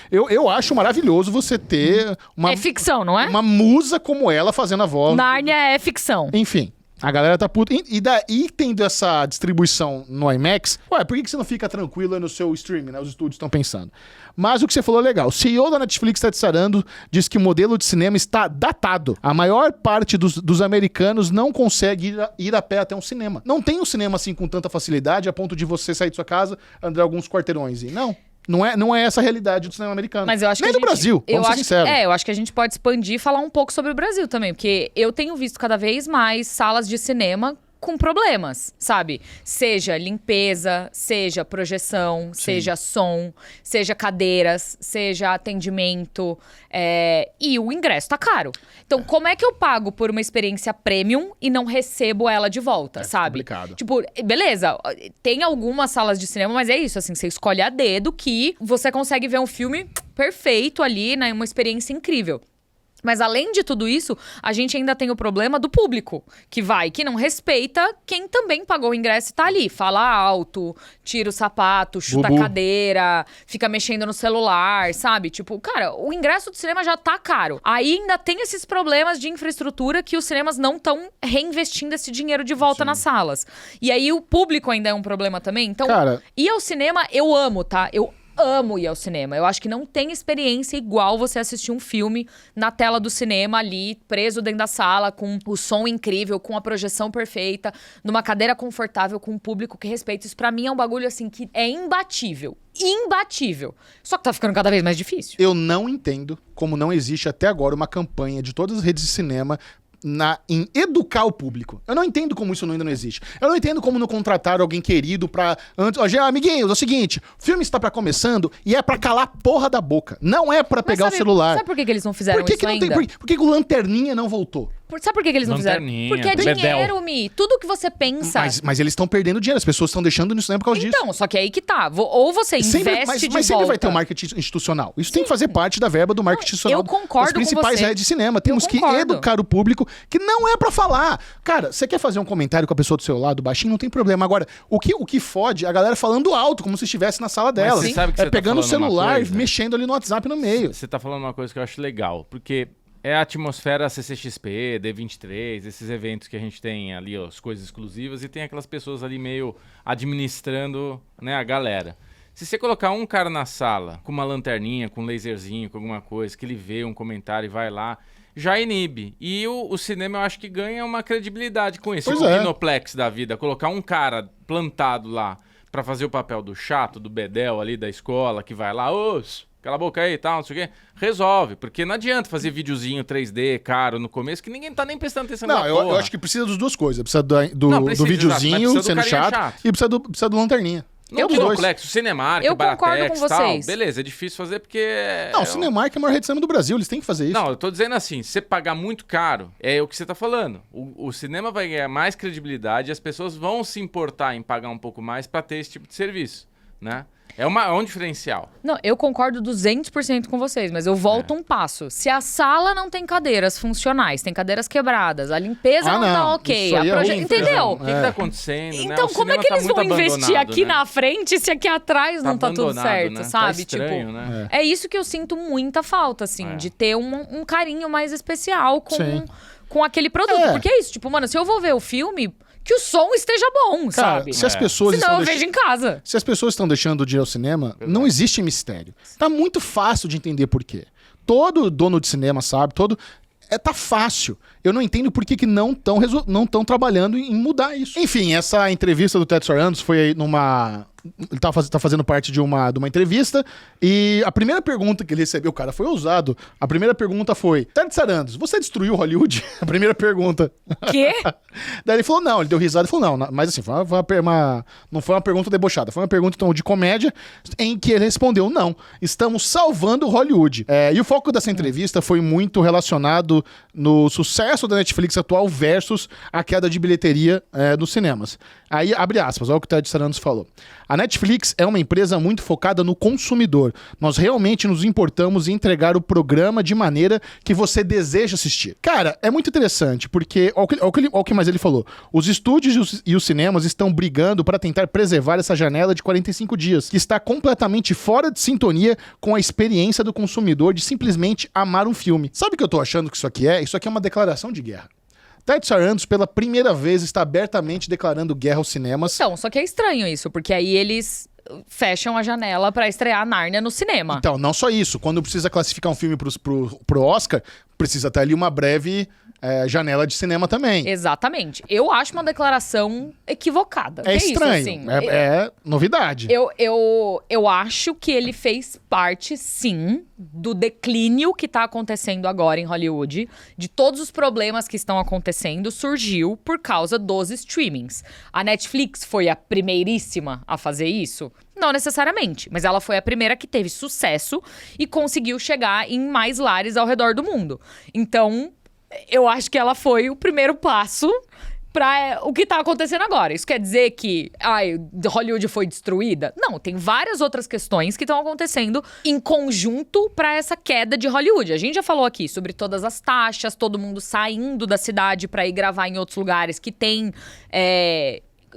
eu acho maravilhoso você ter uma... É ficção, não é? Uma musa como ela fazendo a voz. Nárnia é ficção. Enfim, a galera tá puta. E daí, tendo essa distribuição no IMAX, por que você não fica tranquilo aí no seu streaming, né? Os estúdios estão pensando. Mas o que você falou é legal. O CEO da Netflix, Ted Sarandos, diz que o modelo de cinema está datado. A maior parte dos americanos não consegue ir a pé até um cinema. Não tem um cinema assim com tanta facilidade a ponto de você sair de sua casa, andar alguns quarteirões e não. Não é essa a realidade do cinema americano. Mas eu acho nem que do Brasil, vamos ser sinceros. Eu acho que a gente pode expandir e falar um pouco sobre o Brasil também. Porque eu tenho visto cada vez mais salas de cinema com problemas, sabe? Seja limpeza, seja projeção, seja som, seja cadeiras, seja atendimento. E o ingresso tá caro. Então, como é que eu pago por uma experiência premium e não recebo ela de volta, sabe? Complicado. Tipo, beleza, tem algumas salas de cinema, mas é isso, assim, você escolhe a dedo que você consegue ver um filme perfeito ali, né? Uma experiência incrível. Mas além de tudo isso, a gente ainda tem o problema do público, que não respeita quem também pagou o ingresso e tá ali. Fala alto, tira o sapato, chuta a cadeira, fica mexendo no celular, sabe? Tipo, cara, o ingresso do cinema já tá caro. Aí ainda tem esses problemas de infraestrutura que os cinemas não estão reinvestindo esse dinheiro de volta nas salas. E aí o público ainda é um problema também. Então, ir ao cinema eu amo, tá? Eu amo ir ao cinema. Eu acho que não tem experiência igual você assistir um filme na tela do cinema ali, preso dentro da sala, com o som incrível, com a projeção perfeita, numa cadeira confortável, com um público que respeita. Isso pra mim é um bagulho assim que é imbatível. Imbatível. Só que tá ficando cada vez mais difícil. Eu não entendo como não existe até agora uma campanha de todas as redes de cinema em educar o público. Eu não entendo como isso ainda não existe. Eu não entendo como não contratar alguém querido pra... amiguinhos, é o seguinte, o filme está começando e é pra calar a porra da boca. Não é pra pegar o celular. Sabe por que eles não fizeram isso ainda? Por que o Lanterninha não voltou? Sabe por que eles não fizeram? Porque é dinheiro, Mi. Tudo que você pensa... Mas eles estão perdendo dinheiro. As pessoas estão deixando isso por causa disso. Então, só que aí que tá. Ou você investe de Mas sempre vai ter um marketing institucional. Isso tem que fazer parte da verba do marketing institucional. Eu concordo com você. As principais redes de cinema. Temos que educar o público que não é pra falar. Cara, você quer fazer um comentário com a pessoa do seu lado, baixinho, não tem problema. Agora, o que fode é a galera falando alto, como se estivesse na sala dela. Mas você sabe que você pegando tá o celular e mexendo ali no WhatsApp no meio. Você tá falando uma coisa que eu acho legal, porque é a atmosfera CCXP, D23, esses eventos que a gente tem ali, ó, as coisas exclusivas, e tem aquelas pessoas ali meio administrando, né, a galera. Se você colocar um cara na sala com uma lanterninha, com um laserzinho, com alguma coisa, que ele vê um comentário e vai lá, já inibe. E o cinema eu acho que ganha uma credibilidade com isso. O Kinoplex da vida, colocar um cara plantado lá pra fazer o papel do chato, do bedel ali da escola, que vai lá, cala a boca aí e tal, não sei o quê. Resolve, porque não adianta fazer videozinho 3D caro no começo, que ninguém tá nem prestando atenção na porra. Eu acho que precisa das duas coisas. Precisa do videozinho sendo chato e precisa do lanterninha. O Kinoplex, o Cinemark, o Baratex e tal. Beleza, é difícil fazer porque... Não, o Cinemark é a maior rede de cinema do Brasil, eles têm que fazer isso. Não, eu tô dizendo assim, se você pagar muito caro, é o que você tá falando. O cinema vai ganhar mais credibilidade e as pessoas vão se importar em pagar um pouco mais pra ter esse tipo de serviço, né? É um diferencial. Não, eu concordo 200% com vocês, mas eu volto um passo. Se a sala não tem cadeiras funcionais, tem cadeiras quebradas, a limpeza não tá ok, entendeu? O que tá acontecendo, então, né? como é que eles vão investir aqui na frente se aqui atrás não tá tudo certo, né? sabe? Tá estranho, né? É isso que eu sinto muita falta, assim, de ter um carinho mais especial com aquele produto. Porque é isso, tipo, mano, se eu vou ver o filme... que o som esteja bom, sabe? Se as pessoas Senão eu vejo em casa. Se as pessoas estão deixando de ir ao cinema, não existe mistério. Tá muito fácil de entender por quê. Todo dono de cinema sabe, tá fácil. Eu não entendo por que não estão trabalhando em mudar isso. Enfim, essa entrevista do Ted Sarandos foi aí Ele tá fazendo parte de uma entrevista, e a primeira pergunta que ele recebeu, o cara foi ousado, a primeira pergunta foi: Ted Sarandos, você destruiu Hollywood? A primeira pergunta. Quê? Daí ele falou não, ele deu risada e falou não, mas assim, não foi uma pergunta debochada, foi uma pergunta então de comédia, em que ele respondeu não, estamos salvando Hollywood. E o foco dessa entrevista foi muito relacionado no sucesso da Netflix atual versus a queda de bilheteria dos cinemas. Aí, abre aspas, olha o que o Ted Sarandos falou. A Netflix é uma empresa muito focada no consumidor. Nós realmente nos importamos em entregar o programa de maneira que você deseja assistir. Cara, é muito interessante, porque, olha o que mais ele falou. Os estúdios e os cinemas estão brigando para tentar preservar essa janela de 45 dias, que está completamente fora de sintonia com a experiência do consumidor de simplesmente amar um filme. Sabe o que eu tô achando que isso aqui é? Isso aqui é uma declaração de guerra. Ted Sarandos, pela primeira vez, está abertamente declarando guerra aos cinemas. Então, só que é estranho isso, porque aí eles fecham a janela pra estrear Nárnia no cinema. Então, não só isso. Quando precisa classificar um filme pro Oscar, precisa ter ali uma breve janela de cinema também. Exatamente. Eu acho uma declaração equivocada. É estranho. Isso, assim? É novidade. Eu acho que ele fez parte, sim, do declínio que tá acontecendo agora em Hollywood. De todos os problemas que estão acontecendo, surgiu por causa dos streamings. A Netflix foi a primeiríssima a fazer isso? Não necessariamente, mas ela foi a primeira que teve sucesso e conseguiu chegar em mais lares ao redor do mundo. Então, eu acho que ela foi o primeiro passo pra o que tá acontecendo agora. Isso quer dizer que Hollywood foi destruída? Não, tem várias outras questões que estão acontecendo em conjunto pra essa queda de Hollywood. A gente já falou aqui sobre todas as taxas, todo mundo saindo da cidade pra ir gravar em outros lugares que tem...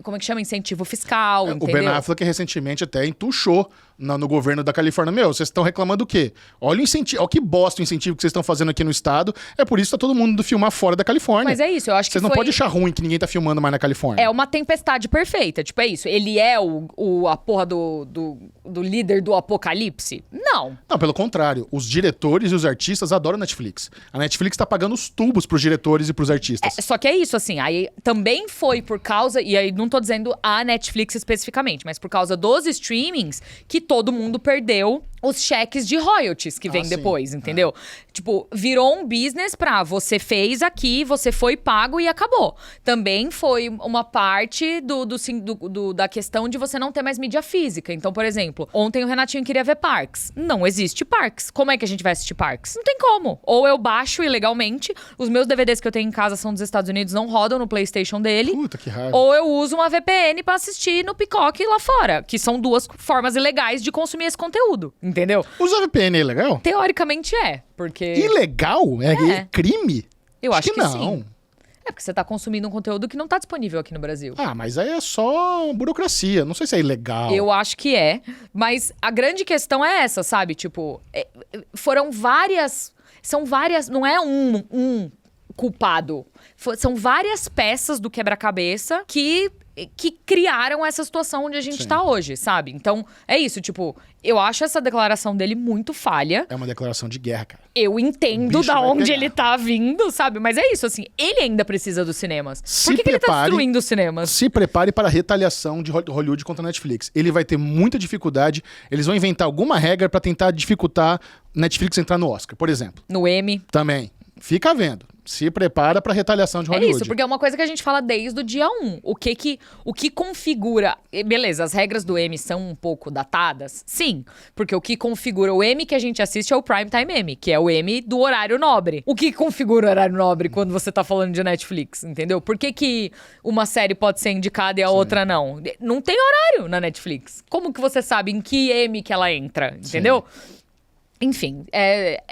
como é que chama? Incentivo fiscal, entendeu? O Ben Affleck recentemente até entuchou no governo da Califórnia. Meu, vocês estão reclamando do quê? Olha o incentivo, olha que bosta o incentivo que vocês estão fazendo aqui no estado. É por isso que tá todo mundo indo filmar fora da Califórnia. Mas é isso, eu acho que vocês não podem achar ruim que ninguém tá filmando mais na Califórnia. É uma tempestade perfeita, tipo, é isso. Ele é a porra do líder do apocalipse? Não. Não, pelo contrário. Os diretores e os artistas adoram a Netflix. A Netflix tá pagando os tubos pros diretores e pros artistas. Só que é isso, assim, aí também foi por causa, e aí não tô dizendo a Netflix especificamente, mas por causa dos streamings que todo mundo perdeu os cheques de royalties que vem depois, entendeu? Tipo, virou um business pra você fez aqui, você foi pago e acabou. Também foi uma parte da questão de você não ter mais mídia física. Então, por exemplo, ontem o Renatinho queria ver Parks. Não existe Parks. Como é que a gente vai assistir Parks? Não tem como. Ou eu baixo ilegalmente, os meus DVDs que eu tenho em casa são dos Estados Unidos, não rodam no PlayStation dele. Puta, que raiva. Ou eu uso uma VPN pra assistir no Peacock lá fora, que são duas formas ilegais de consumir esse conteúdo. Entendeu? Usar VPN é legal? Teoricamente porque... Ilegal? É crime? Eu acho que não. Sim. É porque você tá consumindo um conteúdo que não tá disponível aqui no Brasil. Mas aí é só burocracia. Não sei se é ilegal. Eu acho que é. Mas a grande questão é essa, sabe? Tipo, foram várias... São várias... Não é um culpado. São várias peças do quebra-cabeça que criaram essa situação onde a gente tá hoje, sabe? Então, é isso, tipo, eu acho essa declaração dele muito falha. É uma declaração de guerra, cara. Eu entendo da onde ele tá vindo, sabe? Mas é isso, assim, ele ainda precisa dos cinemas. Por que ele tá destruindo os cinemas? Se prepare para a retaliação de Hollywood contra a Netflix. Ele vai ter muita dificuldade, eles vão inventar alguma regra pra tentar dificultar Netflix entrar no Oscar, por exemplo. No Emmy. Também. Fica vendo. Se prepara pra retaliação de Hollywood. É isso, porque é uma coisa que a gente fala desde o dia 1. O que configura... Beleza, as regras do Emmy são um pouco datadas? Sim, porque o que configura o Emmy que a gente assiste é o Primetime Emmy, que é o Emmy do horário nobre. O que configura o horário nobre quando você tá falando de Netflix, entendeu? Por que uma série pode ser indicada e a outra não? Não tem horário na Netflix. Como que você sabe em que Emmy que ela entra, entendeu? Sim. Enfim, é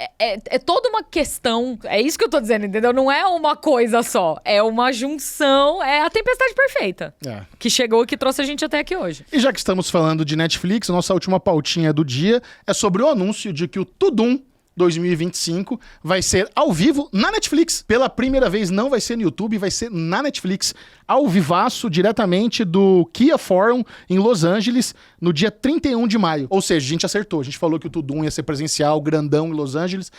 toda uma questão, é isso que eu tô dizendo, entendeu? Não é uma coisa só, é uma junção, é a tempestade perfeita. Que chegou e que trouxe a gente até aqui hoje. E já que estamos falando de Netflix, a nossa última pautinha do dia é sobre o anúncio de que o Tudum 2025 vai ser ao vivo na Netflix. Pela primeira vez não vai ser no YouTube, vai ser na Netflix. Ao vivaço, diretamente do Kia Forum em Los Angeles, no dia 31 de maio. Ou seja, a gente acertou. A gente falou que o Tudum ia ser presencial, grandão em Los Angeles.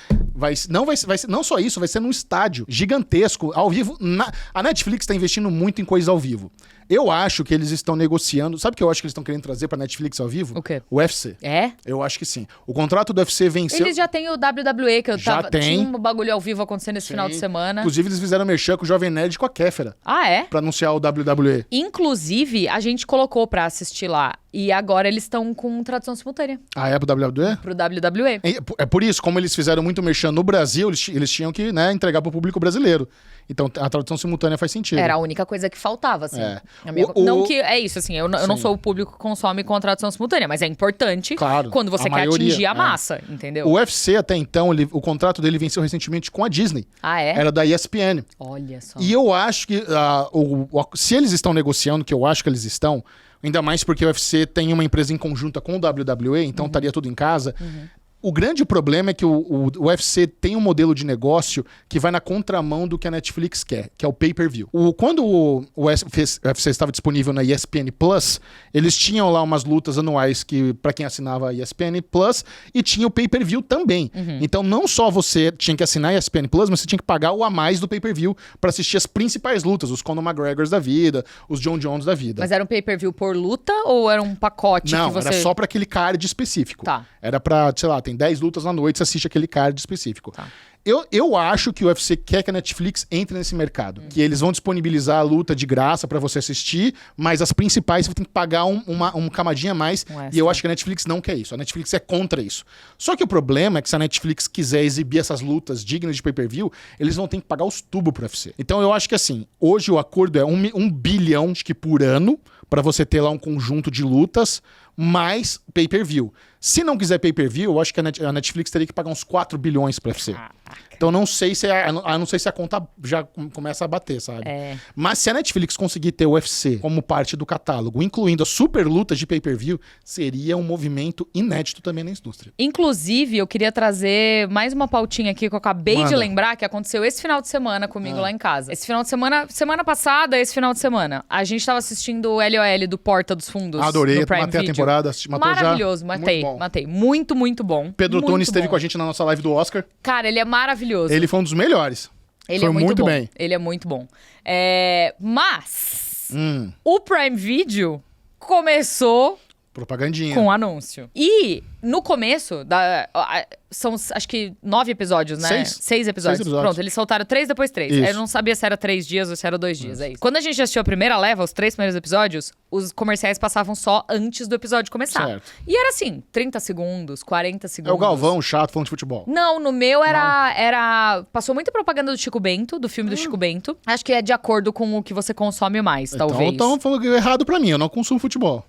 Não só isso, vai ser num estádio gigantesco, ao vivo. A Netflix está investindo muito em coisas ao vivo. Eu acho que eles estão negociando... Sabe o que eu acho que eles estão querendo trazer pra Netflix ao vivo? O quê? O UFC. É? Eu acho que sim. O contrato do UFC venceu... Eles já têm o WWE, que tinha um bagulho ao vivo acontecendo esse Sim. final de semana. Inclusive, eles fizeram merchan com o Jovem Nerd e com a Kéfera. Ah, é? Pra anunciar o WWE. Inclusive, a gente colocou pra assistir lá. E agora eles estão com tradução simultânea. Ah, é pro WWE? Pro WWE. É por isso, como eles fizeram muito merchan no Brasil, eles tinham que, né, entregar pro público brasileiro. Então, a tradução simultânea faz sentido. Era a única coisa que faltava, assim. É. Não que... É isso, assim. Eu não sou o público que consome com tradução simultânea. Mas é importante quando você quer atingir a massa, entendeu? O UFC, até então, o contrato dele venceu recentemente com a Disney. Ah, é? Era da ESPN. Olha só. E eu acho que se eles estão negociando, que eu acho que eles estão, ainda mais porque o UFC tem uma empresa em conjunta com o WWE, então estaria tudo em casa. O grande problema é que o UFC tem um modelo de negócio que vai na contramão do que a Netflix quer, que é o pay-per-view. Quando o UFC estava disponível na ESPN Plus, eles tinham lá umas lutas anuais que para quem assinava a ESPN Plus, e tinha o pay-per-view também. Então não só você tinha que assinar a ESPN Plus, mas você tinha que pagar o a mais do pay-per-view para assistir as principais lutas, os Conor McGregors da vida, os John Jones da vida. Mas era um pay-per-view por luta ou era um pacote Não, que você... era só para aquele card específico. Tá. Era pra, sei lá, tem 10 lutas na noite, você assiste aquele card específico. Tá. Eu acho que o UFC quer que a Netflix entre nesse mercado. Que eles vão disponibilizar a luta de graça pra você assistir, mas as principais você tem que pagar uma camadinha a mais. E eu acho que a Netflix não quer isso. A Netflix é contra isso. Só que o problema é que se a Netflix quiser exibir essas lutas dignas de pay-per-view, eles vão ter que pagar os tubos pro UFC. Então eu acho que assim, hoje o acordo é 1 bilhão, acho que por ano, pra você ter lá um conjunto de lutas, mais pay-per-view. Se não quiser pay-per-view, eu acho que a Netflix teria que pagar uns 4 bilhões pra UFC. Então não sei se a conta já começa a bater, sabe? Mas se a Netflix conseguir ter o UFC como parte do catálogo, incluindo as super lutas de pay-per-view, seria um movimento inédito também na indústria. Inclusive, eu queria trazer mais uma pautinha aqui que eu acabei de lembrar, que aconteceu esse final de semana comigo lá em casa. Esse final de semana passada, esse final de semana, a gente tava assistindo o LOL do Porta dos Fundos. Adorei, no Prime matei Video. a temporada, matou maravilhoso, já. matei. Muito, muito bom. Pedro muito Tunes esteve bom. com a gente na nossa live do Oscar. Cara, ele é maravilhoso. Ele foi um dos melhores. Ele foi é muito bom. bem. Ele é muito bom. Mas o Prime Video começou propagandinha com anúncio. E no começo, são acho que 9 episódios, né? 6 episódios. Pronto, eles soltaram 3, depois 3. Eu não sabia se era 3 dias ou se era 2 dias. É isso. Quando a gente assistiu a primeira leva, os 3 primeiros episódios, os comerciais passavam só antes do episódio começar. Certo. E era assim, 30 segundos, 40 segundos. É o Galvão chato falando de futebol. Não, no meu era... Passou muita propaganda do Chico Bento, do filme do Chico Bento. Acho que é de acordo com o que você consome mais, talvez. Então estão falando errado pra mim, eu não consumo futebol.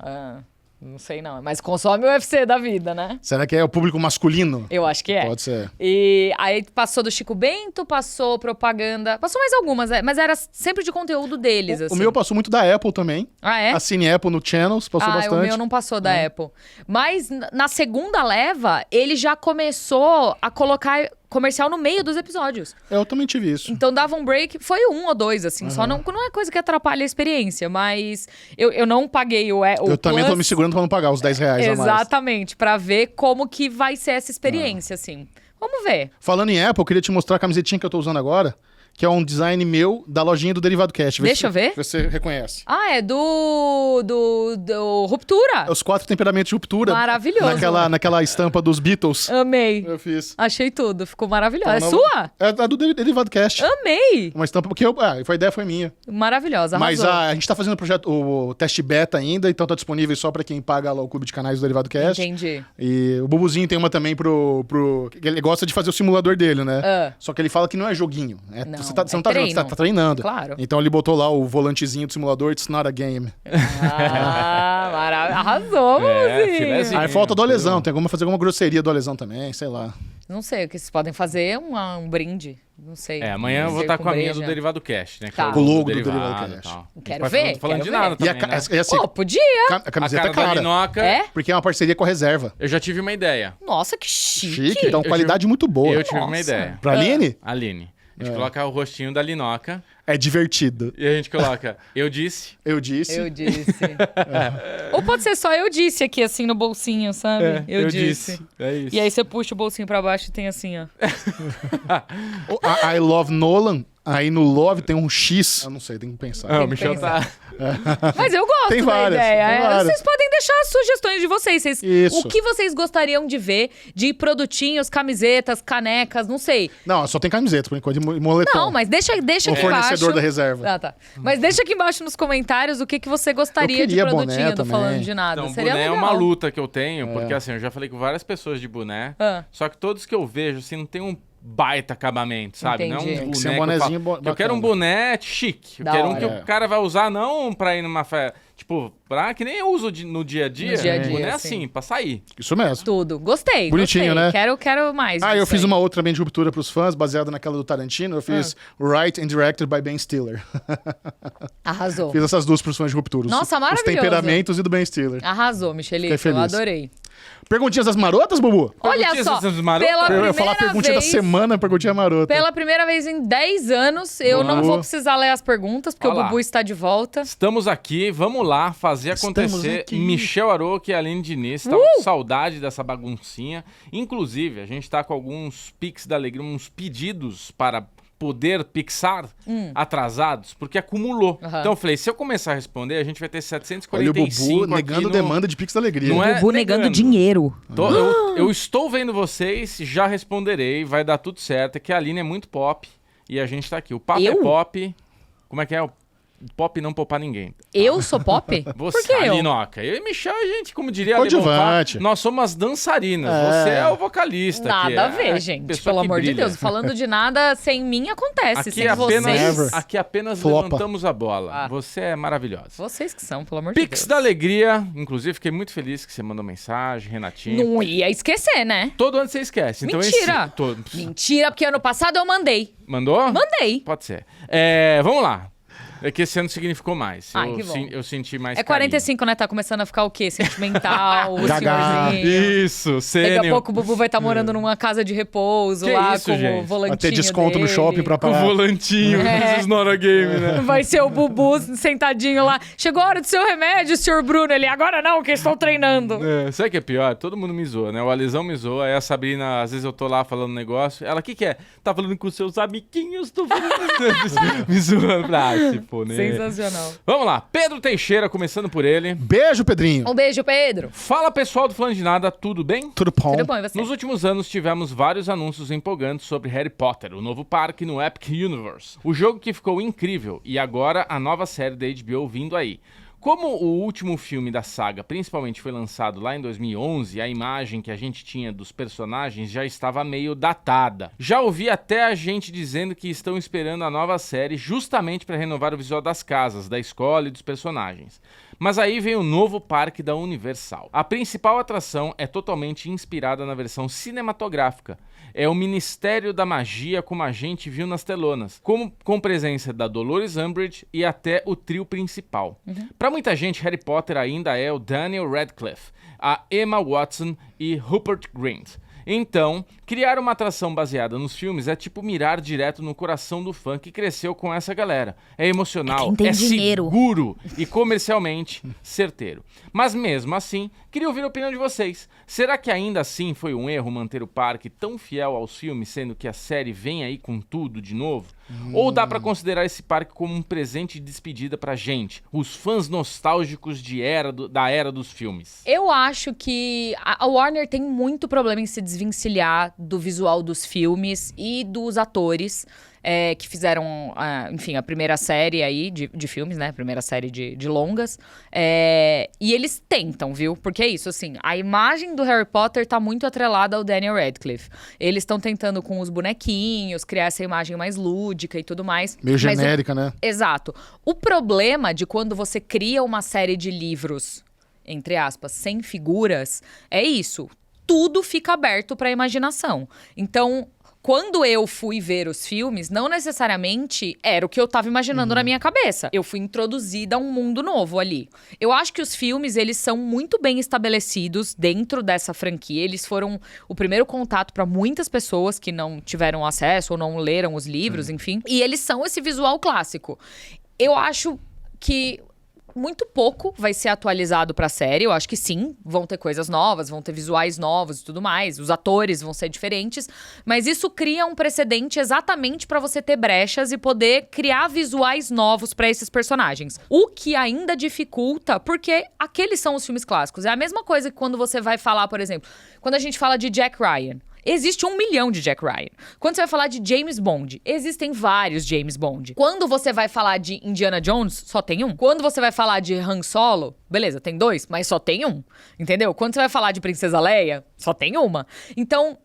Não sei não, mas consome o UFC da vida, né? Será que é o público masculino? Eu acho que é. Pode ser. E aí passou do Chico Bento, passou propaganda, passou mais algumas, mas era sempre de conteúdo deles, assim. O meu passou muito da Apple também. Ah, é? A Cine Apple no Channels, passou bastante. O meu não passou da Apple. Mas na segunda leva, ele já começou a colocar comercial no meio dos episódios. Eu também tive isso. Então dava um break, foi 1 ou 2, assim, só não é coisa que atrapalha a experiência, mas eu não paguei o Eu também Plus, tô me segurando pra não pagar os 10 reais a mais. Exatamente, pra ver como que vai ser essa experiência, assim. Vamos ver. Falando em Apple, eu queria te mostrar a camisetinha que eu tô usando agora, que é um design meu da lojinha do Derivado Cast. Deixa eu ver. Você reconhece. Ah, é do Ruptura. É os 4 temperamentos de Ruptura. Maravilhoso. Naquela estampa dos Beatles. Amei. Eu fiz. Achei tudo, ficou maravilhoso. Então, É sua? É do Derivado Cast. Amei. Uma estampa, porque a ideia foi minha. Maravilhosa, Mas arrasou. a gente tá fazendo o teste beta ainda, então tá disponível só pra quem paga lá o clube de canais do Derivado Cast. Entendi. E o Bubuzinho tem uma também pro... Ele gosta de fazer o simulador dele, né? Só que ele fala que não é joguinho. Não, você não tá treino. jogando, você tá treinando. Claro. Então ele botou lá o volantezinho do simulador, it's not a game. Arrasou, Bubuzinho. Aí falta do Alesão, tem como fazer alguma grosseria do Alesão também, sei lá. Não sei, o que vocês podem fazer é um brinde. Não sei. Amanhã eu vou estar com a minha do Derivado Cast, né? Tá. Com o logo do Derivado Cast. Quero ver. Não tô falando quero de ver. nada também, né? E assim, Pô, podia. a camiseta a é cara da cara. Linoca, Porque é uma parceria com a Reserva. eu já tive uma ideia. Nossa, que chique. Então, qualidade muito boa. Eu tive uma Nossa. ideia. Pra Aline? Aline. A gente coloca o rostinho da Linoca É divertido. e a gente coloca eu disse. Eu disse. Eu disse. Ou pode ser só eu disse aqui, assim, no bolsinho, sabe? Eu disse. É isso. E aí você puxa o bolsinho pra baixo e tem assim, ó. A I Love Nolan, Aí no Love tem um X. Eu não sei, tem que pensar. O Michel tá... Mas eu gosto tem da várias, ideia. tem várias. Vocês podem deixar as sugestões de vocês. Isso. O que vocês gostariam de ver de produtinhos, camisetas, canecas, não sei. Não, só tem camiseta, por enquanto, de moletom. Não, mas deixa aqui embaixo. O fornecedor da reserva. Ah, tá. Mas deixa aqui embaixo nos comentários o que você gostaria de produtinho do Falando de Nada. Então, Seria boné legal. é uma luta que eu tenho, porque assim, eu já falei com várias pessoas de boné, só que todos que eu vejo, assim, não tem um baita acabamento, sabe? Entendi. Não é um Tem que ser boné um bonezinho eu quero um boné chique. Eu Da quero hora. um que o cara vai usar não pra ir numa festa, tipo, que nem eu uso no dia a dia. No dia a dia, boné sim. assim, pra sair. Isso mesmo. Tudo. Gostei. Bonitinho, gostei. né? Quero mais. Eu disso fiz aí. uma outra também de ruptura pros fãs, baseada naquela do Tarantino. Eu fiz Write and Directed by Ben Stiller. Arrasou. Fiz essas duas pros fãs de ruptura. Nossa, Os maravilhoso. temperamentos e do Ben Stiller. Arrasou, Michelito. Fiquei feliz. Eu adorei. Perguntinhas das marotas, Bubu? Olha Perguntinhas só, das marotas? pela Eu ia falar a primeira perguntinha da vez... semana, perguntinha marota. Pela primeira vez em 10 anos, eu não vou precisar ler as perguntas, porque Olha o lá. Bubu está de volta. Estamos aqui, vamos lá fazer Estamos acontecer. aqui. Michel Aroca e Aline Diniz estavam com saudade dessa baguncinha. Inclusive, a gente tá com alguns Pix da Alegria, uns pedidos para poder pixar atrasados, porque acumulou. Aham. Então eu falei, se eu começar a responder, a gente vai ter 745 Olha o Bubu aqui negando no... demanda de Pix da Alegria. Não é Bubu negando dinheiro. Eu estou vendo vocês, já responderei, vai dar tudo certo. É que a Aline é muito pop e a gente tá aqui. O papo é pop. Como é que é? O pop não poupar ninguém. Eu sou pop? Você, Por que eu? Alinoca. Eu e Michel, a gente, como diria a Coadjuvante. nós somos as dançarinas. Você é o vocalista. aqui, Nada a ver, gente. pessoa Pelo que amor de brilha. Deus. Falando de nada, sem mim acontece. Aqui sem apenas, vocês. aqui apenas Flopa. levantamos a bola. Você é maravilhosa. Vocês que são, pelo amor de Pix Deus. da Alegria. Inclusive, fiquei muito feliz que você mandou mensagem, Renatinho. Não ia esquecer, né? Todo ano você esquece. Então Mentira. Mentira, porque ano passado eu mandei. Mandou? Mandei. Pode ser. Vamos lá. É que esse ano significou mais. Ai, que bom. Eu senti mais É 45, né? Tá começando a ficar o quê? Sentimental, o Gaga. senhorzinho. Isso, Daqui sênior. a pouco o Bubu vai estar morando numa casa de repouso Que lá isso, com o gente? volantinho Vai ter desconto no dele. shopping pra Com o parar. volantinho, this is not a game, né? Vai ser o Bubu sentadinho lá. Chegou a hora do seu remédio, senhor Bruno. Ele, agora não, que estou treinando. Sabe o que é pior? Todo mundo me zoa, né? O Alisão me zoa, aí a Sabrina, às vezes eu tô lá falando um negócio, ela, o que é? Tá falando com seus amiguinhos, tô falando me zoando. Tipo, né? Sensacional. Vamos lá, Pedro Teixeira, começando por ele. Beijo, Pedrinho. Um beijo, Pedro. Fala, pessoal do Falando de Nada, tudo bem? Tudo bom? Tudo bom, e você? Nos últimos anos tivemos vários anúncios empolgantes sobre Harry Potter, o novo parque no Epic Universe. O jogo que ficou incrível e agora a nova série da HBO vindo aí. Como o último filme da saga principalmente foi lançado lá em 2011, a imagem que a gente tinha dos personagens já estava meio datada. Já ouvi até a gente dizendo que estão esperando a nova série justamente para renovar o visual das casas, da escola e dos personagens. Mas aí vem o novo parque da Universal. A principal atração é totalmente inspirada na versão cinematográfica. É o Ministério da Magia como a gente viu nas telonas, com presença da Dolores Umbridge e até o trio principal. Para muita gente, Harry Potter ainda é o Daniel Radcliffe, a Emma Watson e Rupert Grint. Então, criar uma atração baseada nos filmes é tipo mirar direto no coração do fã que cresceu com essa galera. É emocional, é seguro e comercialmente certeiro. Mas mesmo assim, queria ouvir a opinião de vocês. Será que ainda assim foi um erro manter o parque tão fiel aos filmes, sendo que a série vem aí com tudo de novo? Ou dá pra considerar esse parque como um presente de despedida pra gente, os fãs nostálgicos da era dos filmes? Eu acho que a Warner tem muito problema em se desvencilhar do visual dos filmes e dos atores que fizeram, enfim, a primeira série aí de filmes, né? A primeira série de longas. E eles tentam, viu? Porque é isso, assim, a imagem do Harry Potter tá muito atrelada ao Daniel Radcliffe. Eles estão tentando com os bonequinhos, criar essa imagem mais lúdica e tudo mais. Meio genérica, né? Exato. O problema de quando você cria uma série de livros, entre aspas, sem figuras, é isso. Tudo fica aberto pra imaginação. Então, quando eu fui ver os filmes, não necessariamente era o que eu tava imaginando na minha cabeça. Eu fui introduzida a um mundo novo ali. Eu acho que os filmes, eles são muito bem estabelecidos dentro dessa franquia. Eles foram o primeiro contato para muitas pessoas que não tiveram acesso ou não leram os livros, enfim. E eles são esse visual clássico. Eu acho que muito pouco vai ser atualizado pra série. Eu acho que sim, vão ter coisas novas, vão ter visuais novos e tudo mais. Os atores vão ser diferentes. Mas isso cria um precedente exatamente pra você ter brechas e poder criar visuais novos pra esses personagens. O que ainda dificulta, porque aqueles são os filmes clássicos. É a mesma coisa que quando você vai falar, por exemplo, quando a gente fala de Jack Ryan. Existe 1 milhão de Jack Ryan. Quando você vai falar de James Bond, existem vários James Bond. Quando você vai falar de Indiana Jones, só tem um. Quando você vai falar de Han Solo, beleza, tem 2, mas só tem um. Entendeu? Quando você vai falar de Princesa Leia, só tem uma. Então,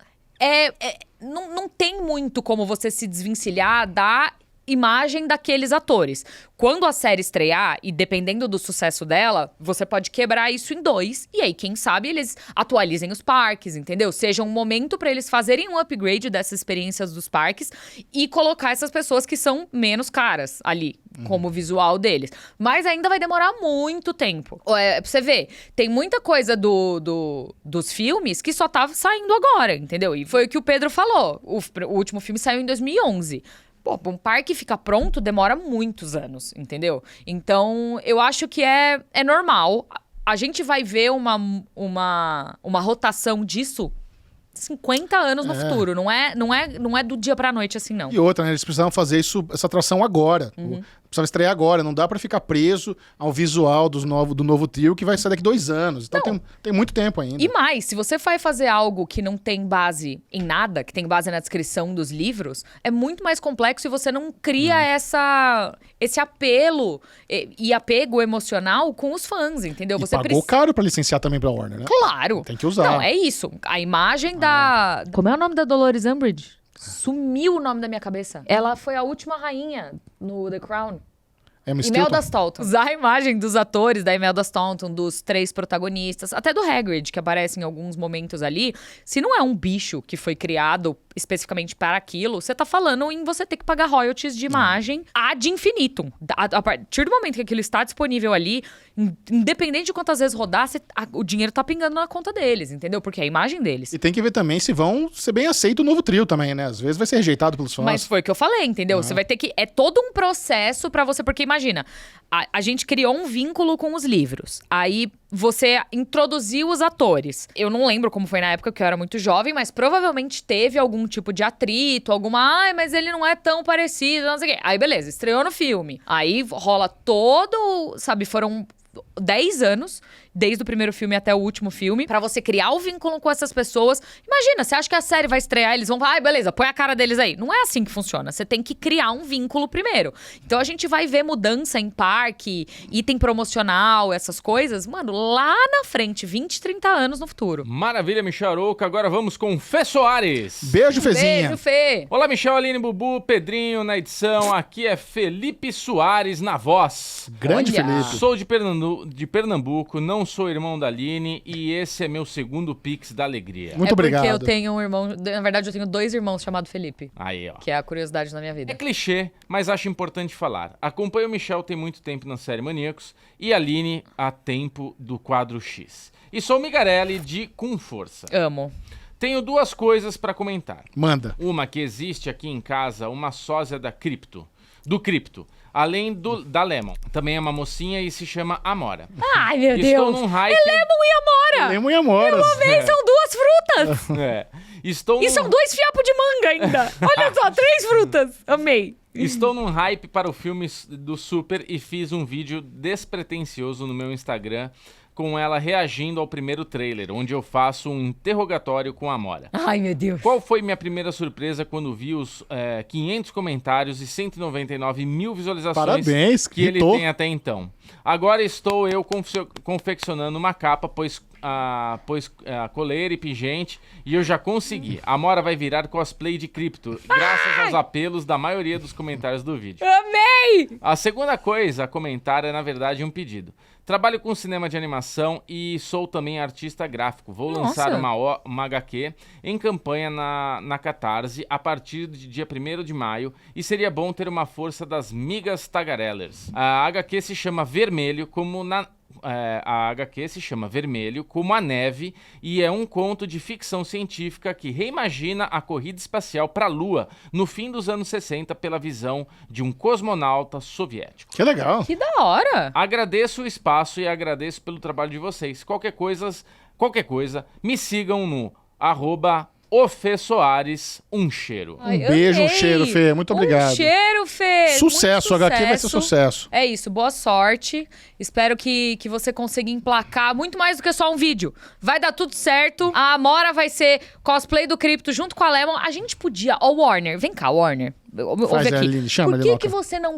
não tem muito como você se desvencilhar da imagem daqueles atores. Quando a série estrear, e dependendo do sucesso dela, você pode quebrar isso em 2. E aí, quem sabe, eles atualizem os parques, entendeu? Seja um momento pra eles fazerem um upgrade dessas experiências dos parques e colocar essas pessoas que são menos caras ali, como visual deles. Mas ainda vai demorar muito tempo. Pra você ver, tem muita coisa dos filmes que só tá saindo agora, entendeu? E foi o que o Pedro falou. O último filme saiu em 2011. Pô, um parque ficar pronto demora muitos anos, entendeu? Então, eu acho que é normal. A gente vai ver uma rotação disso 50 anos no futuro. Não é do dia pra noite assim, não. E outra, né? Eles precisavam fazer essa atração agora. Precisava estrear agora. Não dá pra ficar preso ao visual do novo trio que vai sair daqui 2 anos. Então tem muito tempo ainda. E mais, se você vai fazer algo que não tem base em nada, que tem base na descrição dos livros, é muito mais complexo e você não cria esse apelo e apego emocional com os fãs, entendeu? Você pagou caro pra licenciar também pra Warner, né? Claro! Tem que usar. Não, é isso. A imagem da... Como é o nome da Dolores Umbridge? Sumiu o nome da minha cabeça. Ela foi a última rainha no The Crown. Imelda Staunton. Usar a imagem dos atores da Imelda Staunton, dos 3 protagonistas, até do Hagrid, que aparece em alguns momentos ali. Se não é um bicho que foi criado especificamente para aquilo, você tá falando em você ter que pagar royalties de imagem ad infinitum. A partir do momento que aquilo está disponível ali, independente de quantas vezes rodar, o dinheiro tá pingando na conta deles, entendeu? Porque é a imagem deles. E tem que ver também se vão ser bem aceito o novo trio também, né? Às vezes vai ser rejeitado pelos fãs. Mas foi o que eu falei, entendeu? Você vai ter que... É todo um processo pra você... Porque imagina, a gente criou um vínculo com os livros. Aí você introduziu os atores. Eu não lembro como foi na época, porque eu era muito jovem, mas provavelmente teve algum tipo de atrito, mas ele não é tão parecido, não sei o quê. Aí beleza, estreou no filme. Aí rola todo, sabe, foram 10 anos, desde o primeiro filme até o último filme, pra você criar o vínculo com essas pessoas. Imagina, você acha que a série vai estrear, eles vão falar, beleza, põe a cara deles aí. Não é assim que funciona, você tem que criar um vínculo primeiro. Então a gente vai ver mudança em parque, item promocional, essas coisas, mano, lá na frente, 20, 30 anos no futuro. Maravilha, Michel Arouca. Agora vamos com Fê Soares. Beijo, Fezinha. Beijo, Fê. Olá, Michel, Aline, Bubu, Pedrinho na edição. Aqui é Felipe Soares na voz. Grande Felipe. Sou de Pernambuco, não sou irmão da Aline e esse é meu segundo Pix da Alegria. Muito obrigado. Porque eu tenho um irmão, na verdade eu tenho 2 irmãos chamados Felipe. Aí, ó. Que é a curiosidade da minha vida. É clichê, mas acho importante falar. Acompanho o Michel tem muito tempo na série Maníacos e a Aline há tempo do quadro X. E sou Migarelli de Com Força. Amo. Tenho 2 coisas pra comentar. Manda. Uma, que existe aqui em casa uma sósia do Cripto. Além da Lemon. Também é uma mocinha e se chama Amora. Ai, meu Deus. Estou num hype... É Lemon e Amora. Lemon e Amora. Uma vez são 2 frutas. E são 2 fiapos de manga ainda. Olha só, 3 frutas. Amei. Estou num hype para o filme do Super e fiz um vídeo despretensioso no meu Instagram com ela reagindo ao primeiro trailer, onde eu faço um interrogatório com a Amora. Ai, meu Deus. Qual foi minha primeira surpresa quando vi os 500 comentários e 199 mil visualizações Parabéns, que ele tem até então? Agora estou eu confeccionando uma capa, pois coleira e pingente, e eu já consegui. A Amora vai virar cosplay de Cripto, graças aos apelos da maioria dos comentários do vídeo. Amei! A segunda coisa a comentar é, na verdade, um pedido. Trabalho com cinema de animação e sou também artista gráfico. Vou lançar uma HQ em campanha na Catarse a partir de dia 1º de maio e seria bom ter uma força das migas tagarellers. A HQ se chama Vermelho, A HQ se chama Vermelho, como a neve, e é um conto de ficção científica que reimagina a corrida espacial para a Lua no fim dos anos 60 pela visão de um cosmonauta soviético. Que legal. Que da hora. Agradeço o espaço e agradeço pelo trabalho de vocês. Qualquer coisa, me sigam no @OFESoares, um cheiro. Um beijo, um cheiro, Fê. Muito obrigado. Um cheiro, Fê. Sucesso, Muito HQ vai ser sucesso. É isso, boa sorte. Espero que você consiga emplacar muito mais do que só um vídeo. Vai dar tudo certo. A Amora vai ser cosplay do Crypto junto com a Lemon. A gente podia... Ó, Warner, vem cá, Warner. Ouve aqui. Aline, chama Por que você não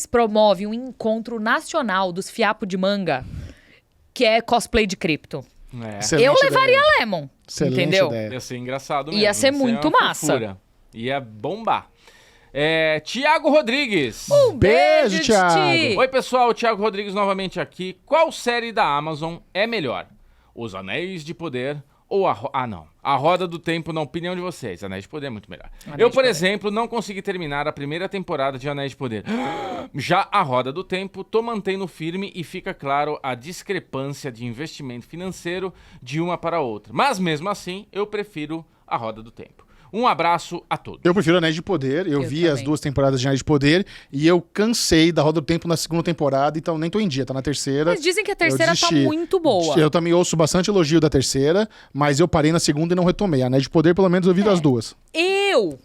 promove um encontro nacional dos fiapos de manga, que é cosplay de Crypto? Eu levaria a Lemon, entendeu? Ideia. Ia ser engraçado mesmo. Ia ser muito massa. Fofura. Ia bombar. Tiago Rodrigues. Um beijo, Thiago. Oi, pessoal. Thiago Rodrigues novamente aqui. Qual série da Amazon é melhor? Os Anéis de Poder ou a Roda do Tempo, na opinião de vocês? Anéis de Poder é muito melhor. Por exemplo, não consegui terminar a primeira temporada de Anéis de Poder. Já a Roda do Tempo, tô mantendo firme e fica claro a discrepância de investimento financeiro de uma para outra. Mas mesmo assim, eu prefiro a Roda do Tempo. Um abraço a todos. Eu prefiro Anéis de Poder. Eu vi também. as 2 temporadas de Anéis de Poder e eu cansei da Roda do Tempo na segunda temporada, então nem tô em dia, tá na terceira. Mas dizem que a terceira tá muito boa. Eu também ouço bastante elogio da terceira, mas eu parei na segunda e não retomei. Anéis de Poder, pelo menos, eu vi das 2. Eu,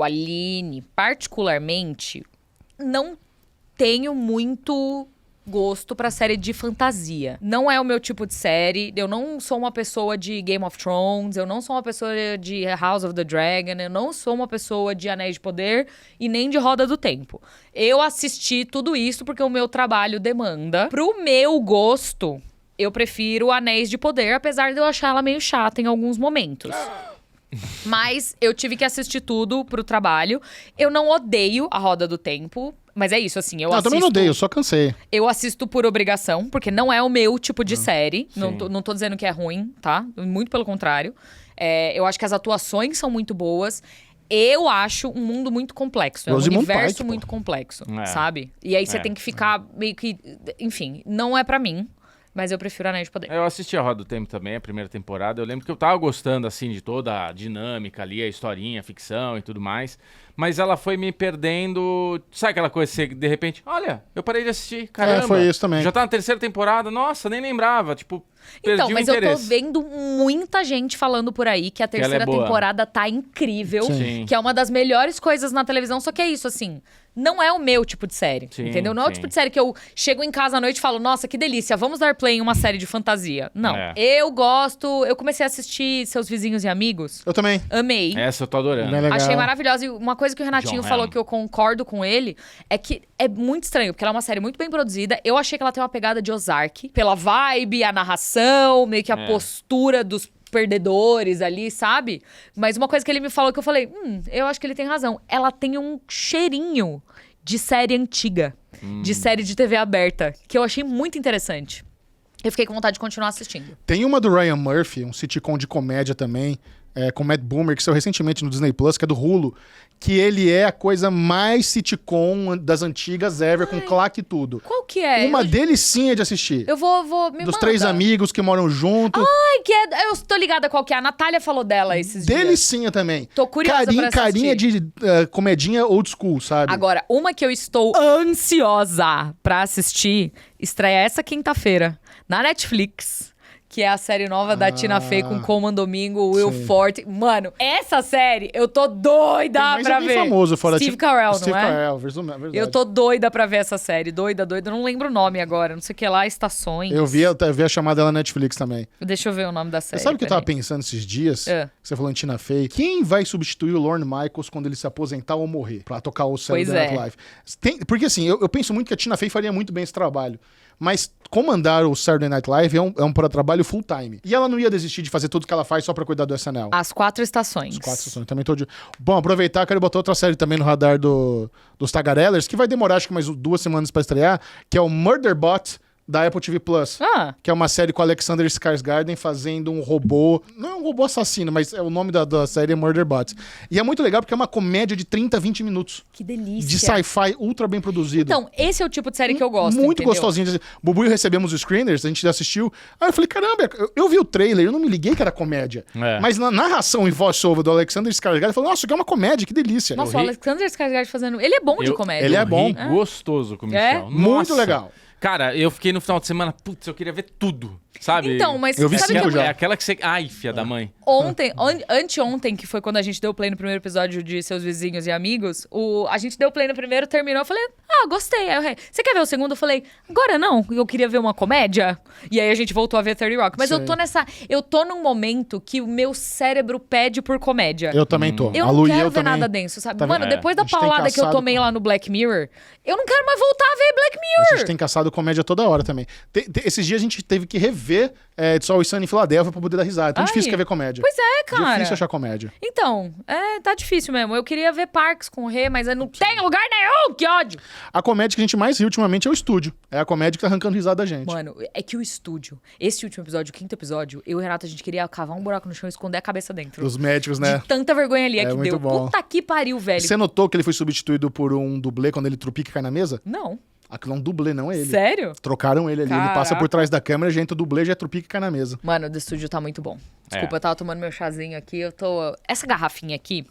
Aline, particularmente, não tenho muito gosto pra série de fantasia. Não é o meu tipo de série. Eu não sou uma pessoa de Game of Thrones, eu não sou uma pessoa de House of the Dragon, eu não sou uma pessoa de Anéis de Poder e nem de Roda do Tempo. Eu assisti tudo isso porque o meu trabalho demanda. Pro meu gosto, eu prefiro Anéis de Poder, apesar de eu achar ela meio chata em alguns momentos. Mas eu tive que assistir tudo pro trabalho. Eu não odeio a Roda do Tempo. Mas é isso, assim, eu também não odeio, eu só cansei. Eu assisto por obrigação, porque não é o meu tipo de série. Não tô dizendo que é ruim, tá? Muito pelo contrário. Eu acho que as atuações são muito boas. Eu acho um mundo muito complexo. É um universo muito complexo, sabe? E aí você tem que ficar meio que... Enfim, não é pra mim. Mas eu prefiro Anéis de Poder. Eu assisti a Roda do Tempo também, a primeira temporada. Eu lembro que eu tava gostando, assim, de toda a dinâmica ali, a historinha, a ficção e tudo mais. Mas ela foi me perdendo... Sabe aquela coisa que você, de repente... Olha, eu parei de assistir, caramba. Foi isso também. Já tá na terceira temporada. Nossa, nem lembrava. Tipo, perdi o interesse. Eu tô vendo muita gente falando por aí que a terceira temporada tá incrível. Sim. Que é uma das melhores coisas na televisão. Só que é isso, assim... Não é o meu tipo de série, entendeu? Não é o tipo de série que eu chego em casa à noite e falo, nossa, que delícia, vamos dar play em uma série de fantasia. Não. Eu gosto... Eu comecei a assistir Seus Vizinhos e Amigos. Eu também. Amei. Essa eu tô adorando. Achei maravilhosa. E uma coisa que o Renatinho falou que eu concordo com ele é que é muito estranho, porque ela é uma série muito bem produzida. Eu achei que ela tem uma pegada de Ozark. Pela vibe, a narração, meio que a postura dos perdedores ali, sabe? Mas uma coisa que ele me falou que eu falei, eu acho que ele tem razão. Ela tem um cheirinho de série antiga, de série de TV aberta, que eu achei muito interessante. Eu fiquei com vontade de continuar assistindo. Tem uma do Ryan Murphy, um sitcom de comédia também, com Matt Boomer, que saiu recentemente no Disney Plus, que é do Hulu, que ele é a coisa mais sitcom das antigas ever, com claque e tudo. Qual que é? Uma delicinha de assistir. Eu vou me Dos 3 amigos que moram junto. Ai, eu tô ligada qual que é. A Natália falou dela esses dias. Delicinha também. Tô curiosa pra assistir. Carinha de comedinha old school, sabe? Agora, uma que eu estou ansiosa pra assistir, estreia essa quinta-feira, na Netflix. Que é a série nova da Tina Fey com Colman Domingo, Will Forte. Mano, essa série eu tô doida pra ver. Famoso fora Steve Carell, Steve não é? Carell, verdade. Eu tô doida pra ver essa série. Doida. Eu não lembro o nome agora. Não sei o que lá, Estações. Eu vi a chamada dela na Netflix também. Deixa eu ver o nome da série. Sabe o que eu tava pensando esses dias? Que você falou em Tina Fey. Quem vai substituir o Lorne Michaels quando ele se aposentar ou morrer? Pra tocar o Saturday Night Live? Porque assim, eu penso muito que a Tina Fey faria muito bem esse trabalho. Mas comandar o Saturday Night Live é um trabalho full time. E ela não ia desistir de fazer tudo que ela faz só pra cuidar do SNL. As 4 estações. Também tô de... Bom, aproveitar, quero botar outra série também no radar dos Tagarellers, que vai demorar acho que mais 2 semanas pra estrear, que é o Murderbot, da Apple TV Plus. Que é uma série com o Alexander Skarsgård fazendo um robô... Não é um robô assassino, mas o nome da série é Murderbot. E é muito legal porque é uma comédia de 30, 20 minutos. Que delícia. De sci-fi ultra bem produzido. Então, esse é o tipo de série que eu gosto, muito entendeu? gostosinho. Bubu e eu recebemos os screeners, a gente assistiu. Aí eu falei, caramba, eu vi o trailer, eu não me liguei que era comédia. Mas na narração em voice-over do Alexander Skarsgård, eu falei, nossa, isso aqui é uma comédia, que delícia. Nossa, o Alexander Skarsgård fazendo... Ele é bom de comédia. Ele é bom. Gostoso com o Michel. Muito legal. Cara, eu fiquei no final de semana, putz, eu queria ver tudo, sabe? Então, mas eu vi sabe cinco já. É aquela que você... Ai, filha da mãe. Anteontem, que foi quando a gente deu play no primeiro episódio de Seus Vizinhos e Amigos, a gente deu play no primeiro, terminou, eu falei, gostei. Aí você quer ver o segundo? Eu falei, agora não, eu queria ver uma comédia. E aí a gente voltou a ver 30 Rock. Mas eu tô num momento que o meu cérebro pede por comédia. Eu também tô. Eu não quero ver nada denso, sabe? Tá Mano, depois da paulada que eu tomei lá no Black Mirror, eu não quero mais voltar a ver Black Mirror. A gente tem caçado comédia toda hora também. Esses dias a gente teve que rever It's Always Sunny em Filadélfia pra poder dar risada. É tão difícil que é ver comédia. Pois é, cara. Difícil achar comédia. Então, tá difícil mesmo. Eu queria ver Parks com o Rê, mas não tem lugar nenhum, que ódio. A comédia que a gente mais riu ultimamente é o Estúdio. É a comédia que tá arrancando risada da gente. Mano, é que o Estúdio, esse último episódio, o 5º episódio, eu e o Renato, a gente queria cavar um buraco no chão e esconder a cabeça dentro. Os médicos, né? De tanta vergonha ali que muito deu. bom. Puta que pariu, velho. Você notou que ele foi substituído por um dublê quando ele trupica e cai na mesa? Não. Aquilo é um dublê, não é ele. Sério? Trocaram ele ali. Caraca. Ele passa por trás da câmera, já entra o dublê, já trupica e cai na mesa. Mano, o do Estúdio tá muito bom. Desculpa, eu tava tomando meu chazinho aqui, Essa garrafinha aqui,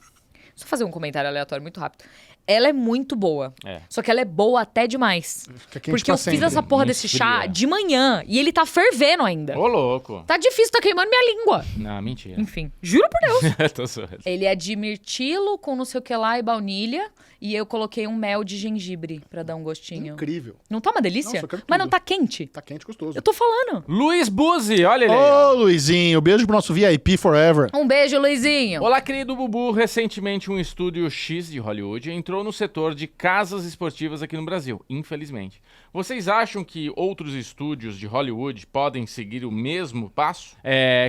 só fazer um comentário aleatório muito rápido. Ela é muito boa. Só que ela é boa até demais. Porque eu fiz essa porra desse chá de manhã e ele tá fervendo ainda. Ô, louco. Tá difícil, tá queimando minha língua. Não, mentira. Enfim, juro por Deus. Tô zoando. Ele é de mirtilo com não sei o que lá e baunilha. E eu coloquei um mel de gengibre pra dar um gostinho. Incrível. Não tá uma delícia? Nossa, eu quero mas não tudo. tá quente? Tá quente e gostoso. Eu tô falando. Luiz Buzzi, olha ele aí. Ô, Luizinho, beijo pro nosso VIP Forever. Um beijo, Luizinho. Olá, querido Bubu. Recentemente, um estúdio X de Hollywood entrou no setor de casas esportivas aqui no Brasil, infelizmente. Vocês acham que outros estúdios de Hollywood podem seguir o mesmo passo?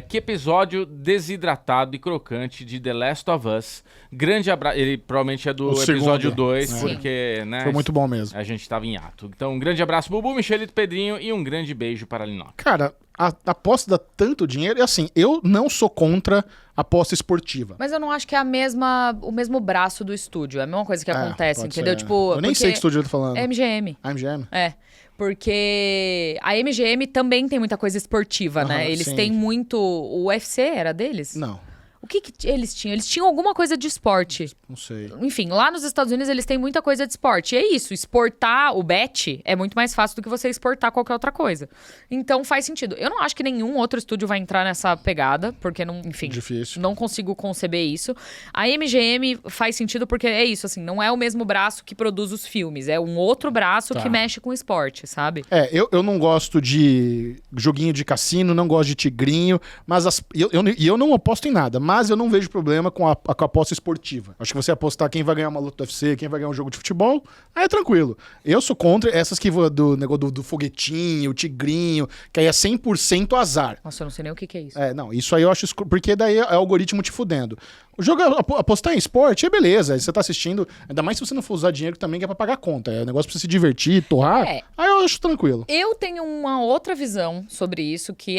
Que episódio desidratado e crocante de The Last of Us. Grande abraço. Ele provavelmente é do episódio 2, porque, né? Foi muito bom mesmo. A gente tava em ato. Então, um grande abraço, Bubu, Michelito, Pedrinho, e um grande beijo para a Linoca. Cara, a aposta dá tanto dinheiro. E assim, eu não sou contra aposta esportiva. Mas eu não acho que é o mesmo braço do estúdio. É a mesma coisa que acontece, entendeu? Ser. Tipo, eu nem sei que estúdio eu tô falando. É MGM. A MGM? É. Porque a MGM também tem muita coisa esportiva, né? Eles têm muito... O UFC era deles? Não. O que eles tinham? Eles tinham alguma coisa de esporte. Não sei. Enfim, lá nos Estados Unidos eles têm muita coisa de esporte. E é isso, exportar o bet é muito mais fácil do que você exportar qualquer outra coisa. Então faz sentido. Eu não acho que nenhum outro estúdio vai entrar nessa pegada, porque não, enfim, difícil. Não consigo conceber isso. A MGM faz sentido porque é isso, assim, não é o mesmo braço que produz os filmes, é um outro braço que mexe com esporte, sabe? Eu não gosto de joguinho de cassino, não gosto de tigrinho, mas eu não aposto em nada, mas eu não vejo problema com a aposta esportiva. Acho que você apostar quem vai ganhar uma luta do UFC, quem vai ganhar um jogo de futebol, aí é tranquilo. Eu sou contra essas que do negócio do foguetinho, o tigrinho, que aí é 100% azar. Nossa, eu não sei nem o que é isso. Não, isso aí eu acho... Porque daí é o algoritmo te fudendo. O jogo, apostar em esporte, é beleza. Você tá assistindo, ainda mais se você não for usar dinheiro também, que é pra pagar conta. É um negócio pra você se divertir, torrar. Aí eu acho tranquilo. Eu tenho uma outra visão sobre isso, que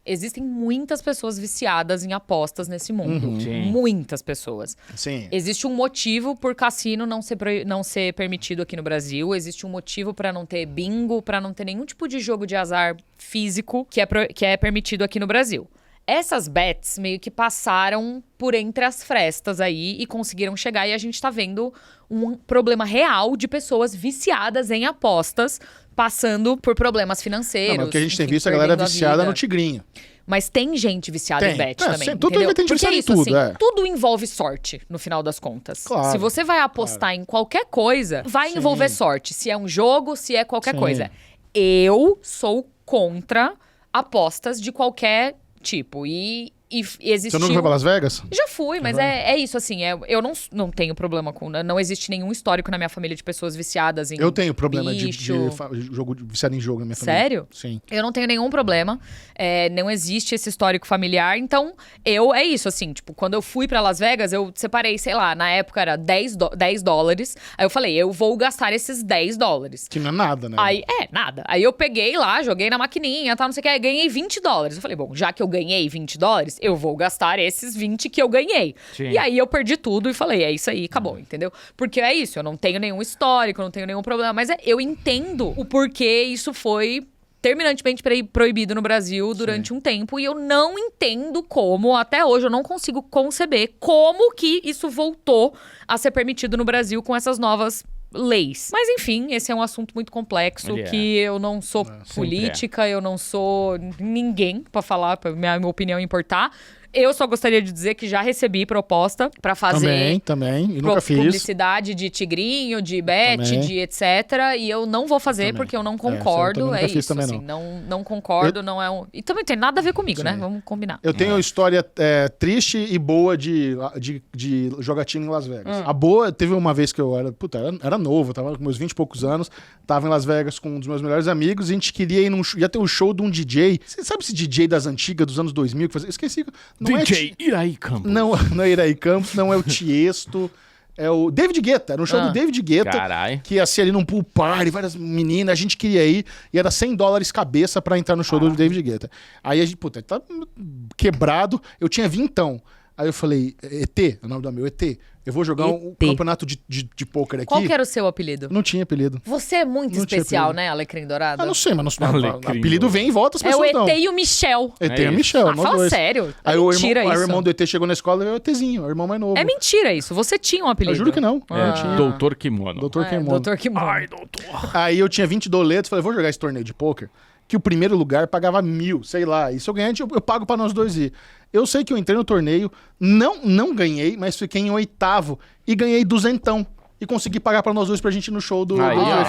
existem muitas pessoas viciadas em apostas nesse mundo. Muitas pessoas. Sim. Existe um motivo por cassino não ser permitido aqui no Brasil. Existe um motivo pra não ter bingo, pra não ter nenhum tipo de jogo de azar físico que é permitido aqui no Brasil. Essas bets meio que passaram por entre as frestas aí e conseguiram chegar, e a gente tá vendo um problema real de pessoas viciadas em apostas, passando por problemas financeiros. Não, mas o que a gente tem visto é a galera viciada no tigrinho. Mas tem gente viciada em bet também, tudo vai ter gente viciada em tudo, tudo envolve sorte, no final das contas. Claro, se você vai apostar em qualquer coisa, vai envolver sorte. Se é um jogo, se é qualquer coisa. Eu sou contra apostas de qualquer tipo. E E existiu... Você nunca foi pra Las Vegas? Já fui, mas é isso, assim. Eu não tenho problema com... Não existe nenhum histórico na minha família de pessoas viciadas em Eu tenho problema de jogo viciado em jogo na minha família. Sério? Sim. Eu não tenho nenhum problema. Não existe esse histórico familiar. Então, é isso, assim. Tipo, quando eu fui pra Las Vegas, eu separei, sei lá, na época era $10. Aí eu falei, eu vou gastar esses $10. Que não é nada, né? Aí, nada. Aí eu peguei lá, joguei na maquininha, tal, não sei o que, aí ganhei $20. Eu falei, bom, já que eu ganhei $20, eu vou gastar esses 20 que eu ganhei. Sim. E aí eu perdi tudo e falei, é isso aí, acabou, entendeu? Porque é isso, eu não tenho nenhum histórico, não tenho nenhum problema, mas eu entendo o porquê isso foi terminantemente proibido no Brasil durante um tempo, e eu não entendo como, até hoje, eu não consigo conceber como que isso voltou a ser permitido no Brasil com essas novas leis. Mas enfim, esse é um assunto muito complexo, que eu não sou política, eu não sou ninguém pra falar, pra minha opinião importar. Eu só gostaria de dizer que já recebi proposta pra fazer... Também. E nunca fiz. Publicidade de tigrinho, de bet, de etc. E eu não vou fazer porque eu não concordo. Eu nunca fiz isso, também, assim. Não concordo, não é um... E também tem nada a ver comigo, né? Vamos combinar. Eu tenho história triste e boa de jogatina em Las Vegas. A boa, teve uma vez que eu era novo, tava com meus 20 e poucos anos, tava em Las Vegas com um dos meus melhores amigos, e a gente queria ir ia ter um show de um DJ. Você sabe esse DJ das antigas, dos anos 2000, que fazia... Esqueci... Não DJ Iraí Campos. Não é Iraí Campos, não é o Tiesto. É o David Guetta. Era um show do David Guetta. Carai. Que ia ser ali num pool party, várias meninas, a gente queria ir. E era $100 cabeça pra entrar no show do David Guetta. Aí a gente, tá quebrado. Eu tinha vintão. Aí eu falei, ET, o nome do meu, ET. Eu vou jogar um campeonato de pôquer aqui. Qual que era o seu apelido? Não tinha apelido. Você é muito especial, né, Alecrim Dourado? Não sei, mas apelido vem e volta, as pessoas não. É o ET e o Michel. ET e o Michel, nós fala dois. sério. Aí mentira aí isso. o irmão do ET chegou na escola e é o ETzinho, o irmão mais novo. É mentira isso. Você tinha um apelido. Eu juro que não. Doutor Kimono. Doutor Kimono. Doutor Kimono. Ai, doutor. Aí eu tinha 20 doletos, falei, vou jogar esse torneio de pôquer, que o primeiro lugar pagava 1.000, sei lá. E se eu ganhar, eu pago pra nós dois ir. Eu sei que eu entrei no torneio, não ganhei, mas fiquei em 8º e ganhei 200. E consegui pagar pra nós dois pra gente ir no show do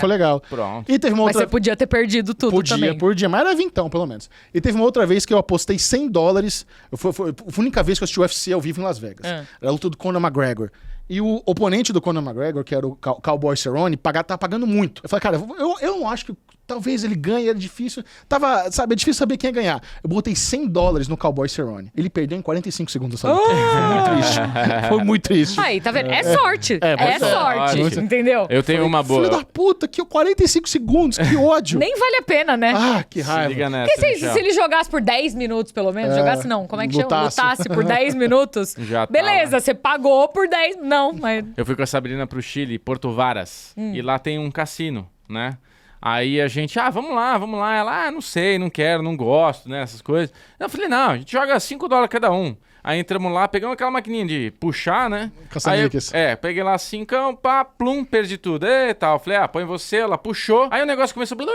foi legal. Pronto. E teve uma outra... Mas você podia ter perdido tudo também. Podia, mas era vintão, pelo menos. E teve uma outra vez que eu apostei $100. Foi a única vez que eu assisti o UFC ao vivo em Las Vegas. Era a luta do Conor McGregor. E o oponente do Conor McGregor, que era o Cowboy Cerrone, tava pagando muito. Eu falei, cara, eu não acho que talvez ele ganhe, era difícil. É difícil saber quem ia ganhar. Eu botei $100 no Cowboy Cerrone. Ele perdeu em 45 segundos, sabe? Foi muito triste. Foi muito triste. Aí, tá vendo? É sorte. É sorte. Entendeu? Eu tenho uma boa. Filho da puta, que 45 segundos, que ódio. Nem vale a pena, né? Ah, que raiva. Se liga nessa, Porque se ele jogasse por 10 minutos, pelo menos, jogasse não, como é que chama? Lutasse por 10 minutos. Já tá, beleza, você pagou por 10, não, mas... Eu fui com a Sabrina pro Chile, Porto Varas, e lá tem um cassino, né? Aí a gente, vamos lá. Ela, não sei, não quero, não gosto, né, essas coisas. Eu falei, não, a gente joga $5 cada um. Aí entramos lá, pegamos aquela maquininha de puxar, né? Caça-níqueis. Peguei lá 5, pá, plum, perdi tudo. E tal. Falei, põe você, ela puxou. Aí o negócio começou, blá,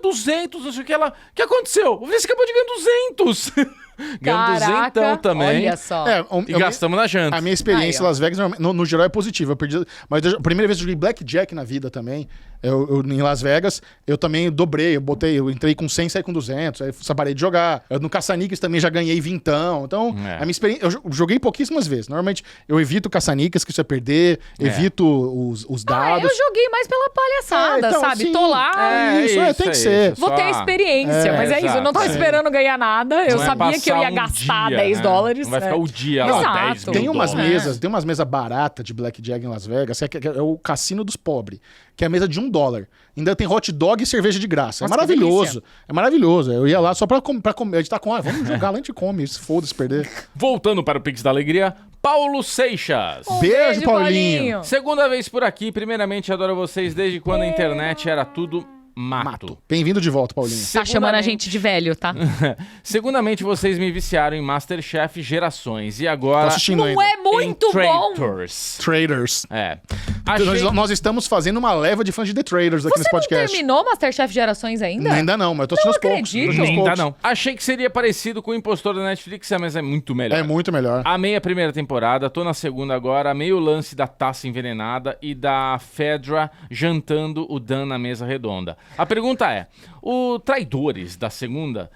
200, não sei o que. Ela, o que aconteceu? Você acabou de ganhar 200. Ganhamos 200 também. Olha só. E gastamos na janta. A minha experiência em Las Vegas, no geral, é positiva. Eu perdi, mas a primeira vez que eu joguei Blackjack na vida também, em Las Vegas, eu também dobrei. Eu entrei com 100 e saí com 200. Aí parei de jogar. No caça-níqueis também já ganhei vintão. Então, a minha experiência... Eu joguei pouquíssimas vezes. Normalmente, eu evito caça-níqueis, que isso é perder. Evito os dados. Eu joguei mais pela palhaçada, então, sabe? Sim. Tô lá. Tem que ser. Vou ter experiência, mas é isso. Eu não tava esperando ganhar nada. Eu sabia que eu ia gastar $10. Não vai ficar o dia lá, 10 mil Tem umas mesas baratas de Blackjack em Las Vegas, é o cassino dos pobres, que é a mesa de $1. Ainda tem hot dog e cerveja de graça. Nossa, é maravilhoso. É maravilhoso. Eu ia lá só pra comer. A gente tá com, vamos jogar lá, a gente come. Foda-se perder. Voltando para o Pix da Alegria, Paulo Seixas. Beijo, Paulinho. Segunda vez por aqui. Primeiramente, adoro vocês desde quando a internet era tudo mato. Bem-vindo de volta, Paulinho. Tá chamando a gente de velho, tá? Segundamente, vocês me viciaram em Masterchef Gerações. E agora... Tô assistindo ainda. É muito bom! Traders. Achei... Nós estamos fazendo uma leva de fãs de The Traders aqui nesse podcast. Você não terminou Masterchef Gerações ainda? Ainda não, mas eu tô assistindo aos poucos. Ainda não. Achei que seria parecido com o Impostor da Netflix, mas é muito melhor. É muito melhor. Amei a primeira temporada, tô na segunda agora. Amei o lance da taça envenenada e da Fedra jantando o Dan na mesa redonda. A pergunta é, o Traidores da segunda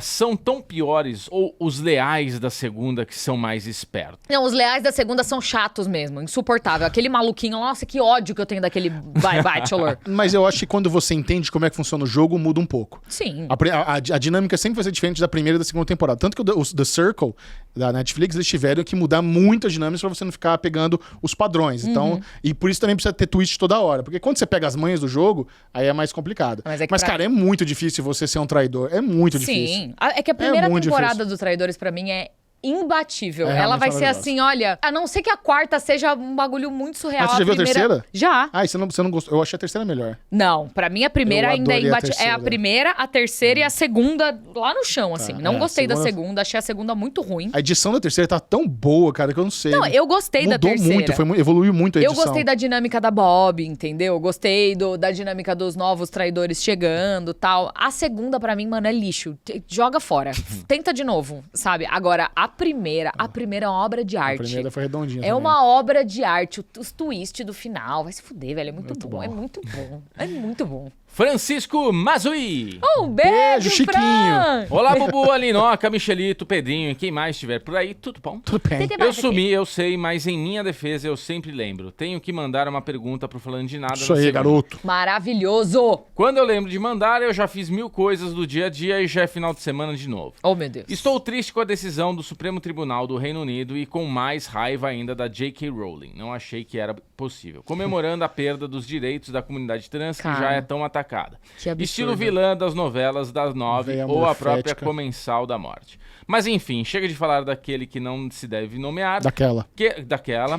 são tão piores ou os leais da segunda que são mais espertos? Não, os leais da segunda são chatos mesmo, insuportável. Aquele maluquinho, nossa, que ódio que eu tenho daquele Bachelor. Mas eu acho que quando você entende como é que funciona o jogo, muda um pouco. Sim. A dinâmica sempre vai ser diferente da primeira e da segunda temporada. Tanto que o The Circle, da Netflix, eles tiveram que mudar muito as dinâmicas pra você não ficar pegando os padrões. Então, e por isso também precisa ter twist toda hora. Porque quando você pega as manhas do jogo, aí é mais complicado. Mas cara, é muito difícil você ser um traidor. É muito difícil. Sim. É que a primeira temporada dos Traidores, pra mim, é imbatível. Ela vai ser assim, olha, a não ser que a quarta seja um bagulho muito surreal. Mas você já viu a terceira? Já. Ah, e você não gostou? Eu achei a terceira melhor. Não, pra mim a primeira ainda é imbatível. É a primeira, a terceira e a segunda lá no chão, assim. Não gostei da segunda, achei a segunda muito ruim. A edição da terceira tá tão boa, cara, que eu não sei. Não, eu gostei da terceira. Mudou muito, evoluiu muito a edição. Eu gostei da dinâmica da Bob, entendeu? Eu gostei da dinâmica dos novos traidores chegando, tal. A segunda, pra mim, mano, é lixo. Joga fora. Tenta de novo, sabe? Agora, a primeira é uma obra de arte. A primeira foi redondinha. É uma obra de arte. Os twists do final. Vai se fuder, velho. É muito bom. É muito bom. É muito bom. Francisco Mazui. Um beijo, Chiquinho. Fran. Olá, Bubu, Alinoca, Michelito, Pedrinho e quem mais estiver por aí, tudo bom? Tudo bem. Eu sumi, eu sei, mas em minha defesa eu sempre lembro. Tenho que mandar uma pergunta pro Falando de Nada. Isso aí, garoto. Maravilhoso. Quando eu lembro de mandar, eu já fiz 1000 coisas do dia a dia e já é final de semana de novo. Oh, meu Deus. Estou triste com a decisão do Supremo Tribunal do Reino Unido e com mais raiva ainda da J.K. Rowling. Não achei que era possível. Comemorando a perda dos direitos da comunidade trans que já é tão atacada. Que absurdo. Estilo vilã das novelas das 9 ou a própria Comensal da Morte. Mas enfim, chega de falar daquele que não se deve nomear. Daquela.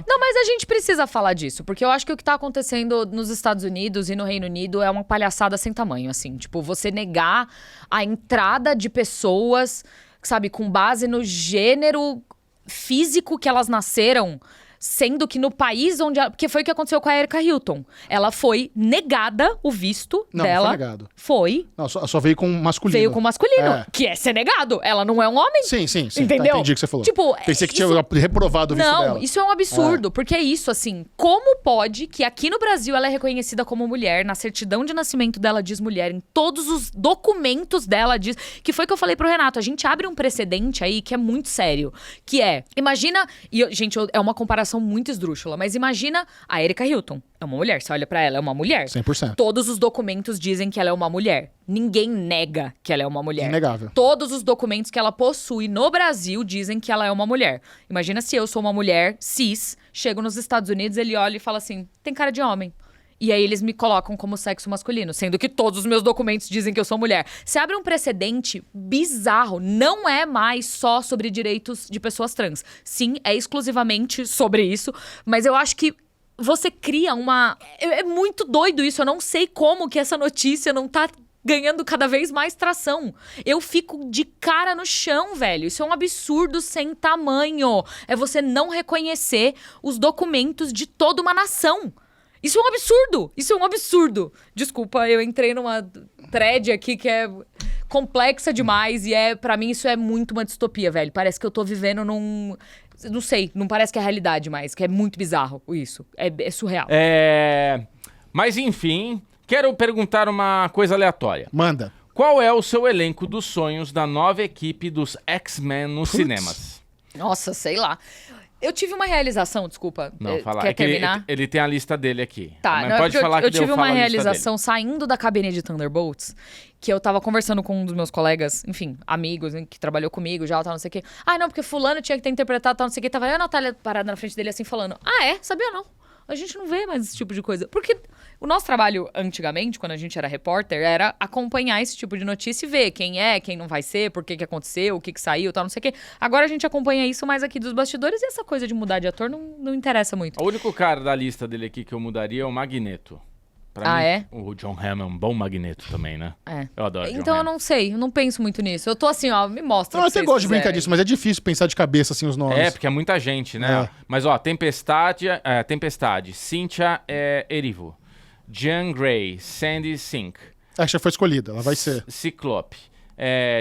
Não, mas a gente precisa falar disso, porque eu acho que o que tá acontecendo nos Estados Unidos e no Reino Unido é uma palhaçada sem tamanho, assim. Tipo, você negar a entrada de pessoas, sabe, com base no gênero físico que elas nasceram, sendo que no país onde... Porque foi o que aconteceu com a Erika Hilton. Ela foi negada o visto dela. Não, foi negado. Foi. Não, só veio com masculino. Veio com masculino, que é ser negado. Ela não é um homem. Sim. Entendeu? Tá, entendi o que você falou. Tipo, pensei que tinha reprovado o visto dela. Não, isso é um absurdo. Porque é isso, assim. Como pode que aqui no Brasil ela é reconhecida como mulher, na certidão de nascimento dela diz mulher, em todos os documentos dela diz... Que foi que eu falei pro Renato. A gente abre um precedente aí que é muito sério. Que é, imagina... Gente, é uma comparação muito esdrúxula, mas imagina a Erika Hilton. É uma mulher, você olha pra ela, é uma mulher. 100%. Todos os documentos dizem que ela é uma mulher. Ninguém nega que ela é uma mulher. Inegável. Todos os documentos que ela possui no Brasil dizem que ela é uma mulher. Imagina se eu sou uma mulher cis, chego nos Estados Unidos, ele olha e fala assim, tem cara de homem. E aí eles me colocam como sexo masculino, sendo que todos os meus documentos dizem que eu sou mulher. Você abre um precedente bizarro. Não é mais só sobre direitos de pessoas trans. Sim, é exclusivamente sobre isso. Mas eu acho que você cria uma... É muito doido isso. Eu não sei como que essa notícia não tá ganhando cada vez mais tração. Eu fico de cara no chão, velho. Isso é um absurdo sem tamanho. É você não reconhecer os documentos de toda uma nação. Isso é um absurdo! Isso é um absurdo! Desculpa, eu entrei numa thread aqui que é complexa demais e pra mim isso é muito uma distopia, velho. Parece que eu tô vivendo num... Não sei, não parece que é realidade mais, que é muito bizarro isso. É surreal. Mas enfim, quero perguntar uma coisa aleatória. Manda. Qual é o seu elenco dos sonhos da nova equipe dos X-Men nos cinemas? Nossa, sei lá. Eu tive uma realização, desculpa. Não, fala. Quer terminar? Ele tem a lista dele aqui. Tá, mas pode falar que eu tive uma realização saindo da cabine de Thunderbolts, que eu tava conversando com um dos meus colegas, enfim, amigos, que trabalhou comigo já, tal, não sei o quê. Ah, não, porque fulano tinha que ter interpretado, tal, não sei o quê. Tava eu e a Natália parada na frente dele assim, falando, sabia não. A gente não vê mais esse tipo de coisa. Porque o nosso trabalho antigamente, quando a gente era repórter, era acompanhar esse tipo de notícia e ver quem não vai ser, por que aconteceu, o que saiu, tal, não sei o quê. Agora a gente acompanha isso mais aqui dos bastidores e essa coisa de mudar de ator não interessa muito. O único cara da lista dele aqui que eu mudaria é o Magneto. Pra mim, o John Hamm é um bom Magneto também, né? Eu adoro John Então Hamm. eu não sei, eu não penso muito nisso. Eu tô assim, me mostra. Eu até gosto de brincar disso, mas é difícil pensar de cabeça assim os nomes. Porque é muita gente, né? Mas Tempestade, Cynthia Erivo, Jean Grey, Sandy Sink. Acho que já foi escolhida, ela vai ser. Ciclope,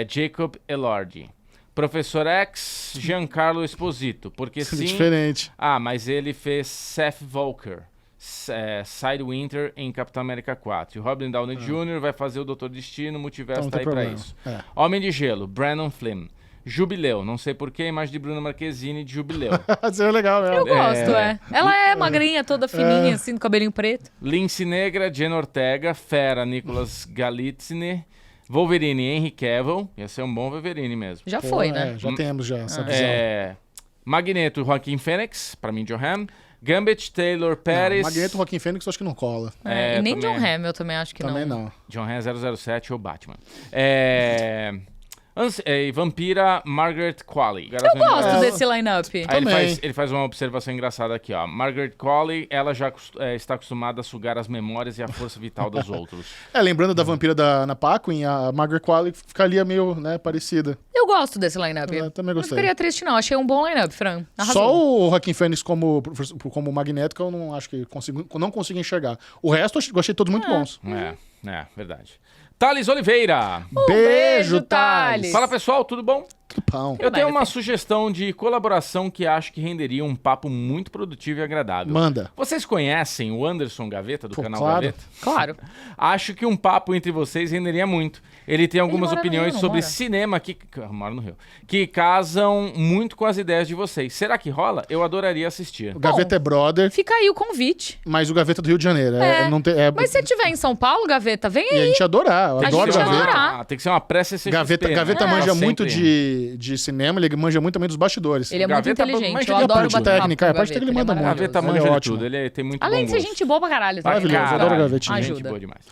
Jacob Elordi. Professor X, Giancarlo Esposito, porque sim... diferente. Mas ele fez Seth Volker. Sidewinter em Capitão América 4. E o Robin Downey Jr. vai fazer o Doutor Destino, o multiverso Então, tá aí pra isso. Homem de Gelo, Brandon Flynn. Jubileu, não sei porquê, imagem de Bruna Marquezine de Jubileu. Isso é legal mesmo. Eu gosto, Ela é magrinha, toda fininha, assim, do cabelinho preto. Lince Negra, Jenna Ortega. Fera, Nicolas Galitzine. Wolverine, Henry Cavill. Ia ser um bom Wolverine mesmo. Já foi, né? Já temos já essa visão. Magneto, Joaquin Phoenix, pra mim, John Hamm. Gambit, Taylor Perez. Magneto, Joaquin Phoenix, eu acho que não cola. E nem John Hamm, eu também acho que também não. John Hamm 007 ou Batman. Vampira, Margaret Qualley. Eu gosto desse line-up. Ele faz uma observação engraçada aqui, ó. Margaret Qualley, ela já está acostumada a sugar as memórias e a força vital dos outros. Lembrando da vampira da Anna Paquin, a Margaret Qualley ficaria meio, parecida. Eu gosto desse line-up. Eu também gostei. Não ficaria triste, não. Achei um bom line-up, Fran. Arrasou. Só o Joaquin Phoenix como Magneto que eu não acho que não consigo enxergar. O resto eu achei todos muito bons. Verdade. Thales Oliveira. Beijo, Thales. Fala, pessoal, tudo bom? Pão. Eu tenho uma sugestão de colaboração que acho que renderia um papo muito produtivo e agradável. Manda. Vocês conhecem o Anderson Gaveta, do canal claro. Gaveta? Claro. Acho que um papo entre vocês renderia muito. Ele tem algumas opiniões sobre cinema que mora no Rio, que casam muito com as ideias de vocês. Será que rola? Eu adoraria assistir. O Gaveta é brother. Fica aí o convite. Mas o Gaveta é do Rio de Janeiro. Mas se você estiver em São Paulo, Gaveta, vem aí. E a gente adorar. Eu adoro o Gaveta. Tem que ser uma pré-CCXP. Gaveta manja muito de cinema, ele manja muito também dos bastidores. Ele é muito inteligente, eu adoro bater técnica, a parte técnica ele manda muito. Gaveta manja de tudo, ele tem muito além de ser gente boa pra caralho. Maravilhoso, eu adoro o Gavetinha. Gente boa demais.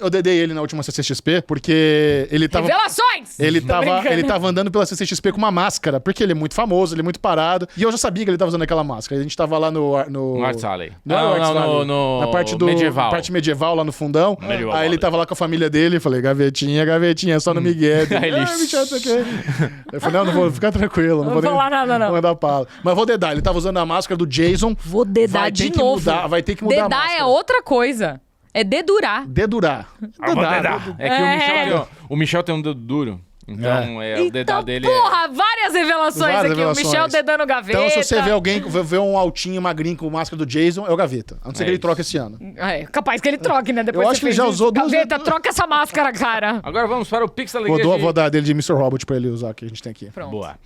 Eu dedei ele na última CCXP porque ele tava... Revelações! Ele tava andando pela CCXP com uma máscara, porque ele é muito famoso, ele é muito parado. E eu já sabia que ele tava usando aquela máscara. A gente tava lá no Art Alley. Na parte medieval. Parte medieval, lá no fundão. Medieval, aí ele tava lá com a família dele e falei, Gavetinha, só no Miguel. Aí ele... Eu falei, não vou ficar tranquilo. Não vou falar nada, não. Vou mandar pala. Mas vou dedar, ele tava usando a máscara do Jason. Vou dedar de novo. Vai ter que mudar a máscara. Dedar é outra coisa. É dedurar. Dedurar. É que o Michel tem um dedo duro. Então, o dedar dele porra, várias revelações aqui. O Michel dedando o Gaveta. Então, se você vê um altinho, magrinho com máscara do Jason, é o Gaveta. A não ser que ele troque esse ano. Capaz que ele troque, né? Depois eu acho que ele já usou duas... Gaveta, troca essa máscara, cara. Agora vamos para o Pix da Alegria. Vou dar dele de Mr. Robot pra ele usar, que a gente tem aqui. Pronto. Boa.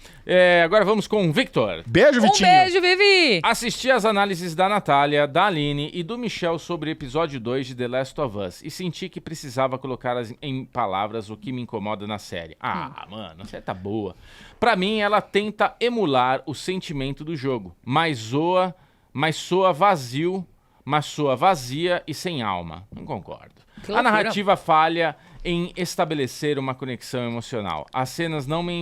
Agora vamos com o Victor. Beijo, Vitinho. Beijo, Vivi. Assisti as análises da Natália, da Aline e do Michel sobre o episódio 2 de The Last of Us e senti que precisava colocar em palavras o que me incomoda na série. Mano, a série tá boa. Pra mim, ela tenta emular o sentimento do jogo, mas soa vazia e sem alma. Não concordo. A narrativa falha em estabelecer uma conexão emocional. As cenas não me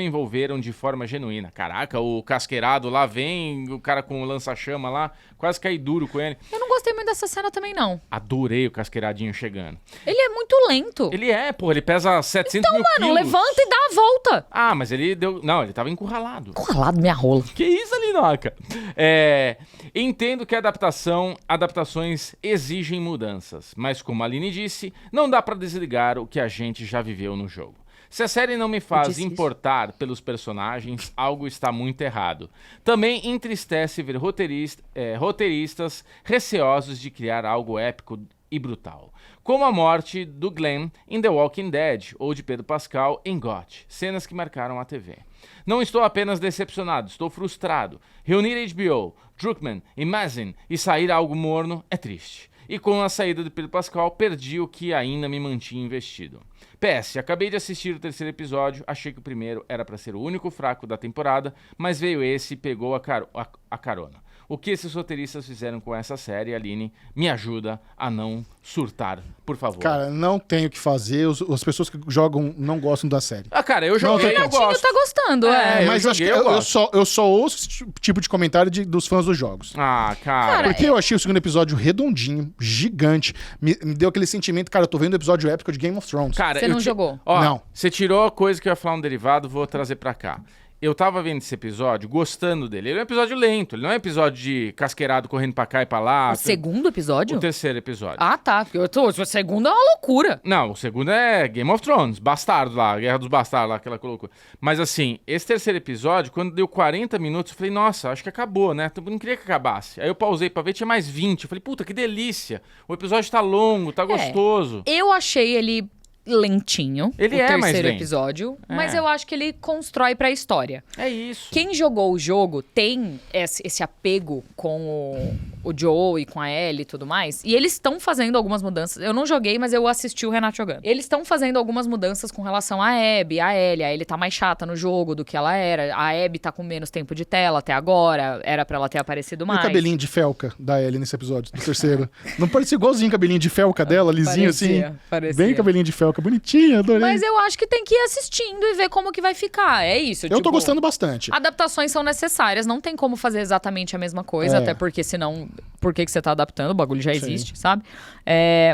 envolveram de forma genuína. Caraca, o casqueirado lá vem, o cara com o lança-chama lá, quase caí duro com ele. Eu não gostei muito dessa cena também, não. Adorei o casqueiradinho chegando. Ele é muito lento. Ele pesa 700 mil quilos. Então, mano, levanta e dá a volta. Mas ele deu... Não, ele tava encurralado. Encurralado, minha rola. Que isso, Alinoca? Entendo que adaptações exigem mudanças, mas como a Aline disse, não dá pra desligar o que a gente já viveu no jogo. Se a série não me faz importar pelos personagens, algo está muito errado. Também entristece ver roteiristas receosos de criar algo épico e brutal, como a morte do Glenn em The Walking Dead ou de Pedro Pascal em GOT, cenas que marcaram a TV. Não estou apenas decepcionado, estou frustrado. Reunir HBO, Druckmann e Mazin e sair algo morno é triste. E com a saída de Pedro Pascal, perdi o que ainda me mantinha investido. PS, acabei de assistir o terceiro episódio, achei que o primeiro era para ser o único fraco da temporada, mas veio esse e pegou a carona. O que esses roteiristas fizeram com essa série, Aline, me ajuda a não surtar, por favor. Cara, não tem o que fazer, as pessoas que jogam não gostam da série. Cara, eu joguei, eu gosto. Tá gostando, mas eu acho que eu só ouço esse tipo de comentário dos fãs dos jogos. Cara. Porque eu achei o segundo episódio redondinho, gigante, me deu aquele sentimento, cara, eu tô vendo o episódio épico de Game of Thrones. Você não jogou? Não. Você tirou a coisa que eu ia falar no derivado, vou trazer pra cá. eu tava vendo esse episódio, gostando dele. Ele é um episódio lento, ele não é um episódio de casqueirado correndo pra cá e pra lá. O segundo episódio? O terceiro episódio. Ah, tá. Porque o segundo é uma loucura. Não, o segundo é Game of Thrones, Bastardo lá, Guerra dos Bastardos lá, que ela colocou. Mas assim, esse terceiro episódio, quando deu 40 minutos, eu falei, nossa, acho que acabou, né? Eu não queria que acabasse. Aí eu pausei pra ver, tinha mais 20. Eu falei, puta, que delícia. O episódio tá longo, tá gostoso. Eu achei ele lentinho, ele o mais terceiro lento. episódio, mas eu acho que ele constrói pra história. É isso. Quem jogou o jogo tem esse apego com o Joe e com a Ellie e tudo mais, e eles estão fazendo algumas mudanças. Eu não joguei, mas eu assisti o Renato jogando. Eles estão fazendo algumas mudanças com relação à Abby, a Ellie. A Ellie tá mais chata no jogo do que ela era. A Abby tá com menos tempo de tela até agora. Era pra ela ter aparecido mais. E o cabelinho de felca da Ellie nesse episódio, do terceiro. Não parecia igualzinho o cabelinho de felca dela, lisinho parecia. Bem cabelinho de felca, bonitinha, adorei. Mas eu acho que tem que ir assistindo e ver como que vai ficar. É isso. Eu tô gostando bastante. Adaptações são necessárias. Não tem como fazer exatamente a mesma coisa, até porque senão... Por que você tá adaptando? O bagulho já existe, sabe?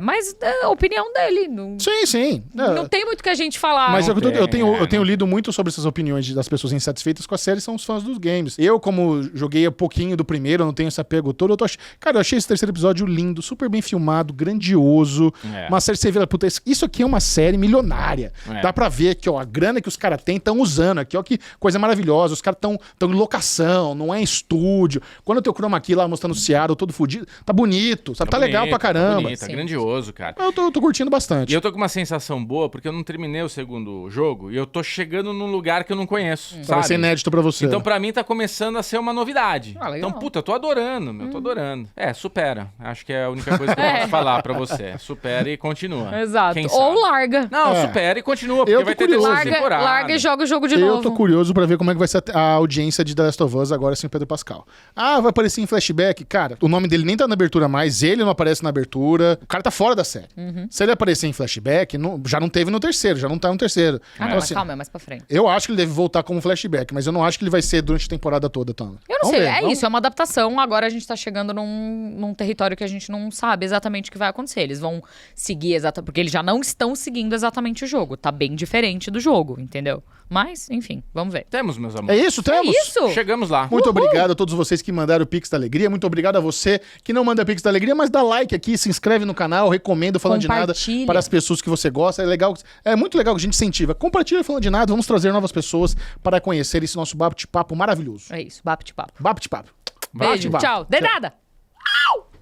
Mas é a opinião dele. Não, sim. Não tem muito que a gente falar. Mas eu tenho lido muito sobre essas opiniões das pessoas insatisfeitas com a série, são os fãs dos games. Eu, como joguei um pouquinho do primeiro, eu não tenho esse apego todo, Cara, eu achei esse terceiro episódio lindo, super bem filmado, grandioso. Uma série que você vê, puta, isso aqui é uma série milionária. Dá pra ver aqui, ó, a grana que os caras têm estão usando aqui, ó, que coisa maravilhosa. Os caras estão em locação, não é em estúdio. Quando eu tenho o Chroma Key lá mostrando o Seattle todo fudido, tá bonito, sabe? Tá legal pra caramba. Tá grandioso, cara. Eu tô curtindo bastante. E eu tô com uma sensação boa, porque eu não terminei o segundo jogo, e eu tô chegando num lugar que eu não conheço, sabe? Vai ser inédito pra você. Então pra mim tá começando a ser uma novidade. Legal. Então, puta, eu tô adorando, tô adorando. Supera. Acho que é a única coisa que eu posso falar pra você. Supera e continua. Exato. Ou larga. Não, supera e continua, porque vai ter terceira temporada. Larga e joga o jogo de novo. Eu tô curioso pra ver como é que vai ser a audiência de The Last of Us agora sem Pedro Pascal. Vai aparecer em flashback? Cara, o nome dele nem tá na abertura mais, ele não aparece na abertura. O cara tá fora da série. Se ele aparecer em flashback, já não teve no terceiro, já não tá no terceiro. Não, mas calma, é mais pra frente. Eu acho que ele deve voltar como flashback, mas eu não acho que ele vai ser durante a temporada toda, Tom. Eu não sei, isso, é uma adaptação. Agora a gente tá chegando num território que a gente não sabe exatamente o que vai acontecer. Eles vão seguir porque eles já não estão seguindo exatamente o jogo. Tá bem diferente do jogo, entendeu? Mas, enfim, vamos ver. Temos, meus amores. É isso, temos? É isso. Chegamos lá. Muito obrigado a todos vocês que mandaram o Pix da Alegria. Muito obrigado a você que não manda Pix da Alegria, mas dá like aqui, se inscreve no canal, recomenda o Falando de Nada para as pessoas que você gosta. É muito legal que a gente incentiva. Compartilha o Falando de Nada, vamos trazer novas pessoas para conhecer esse nosso bate-papo maravilhoso. É isso, bate-papo. Bate-papo. Beijo, tchau. De nada. Au!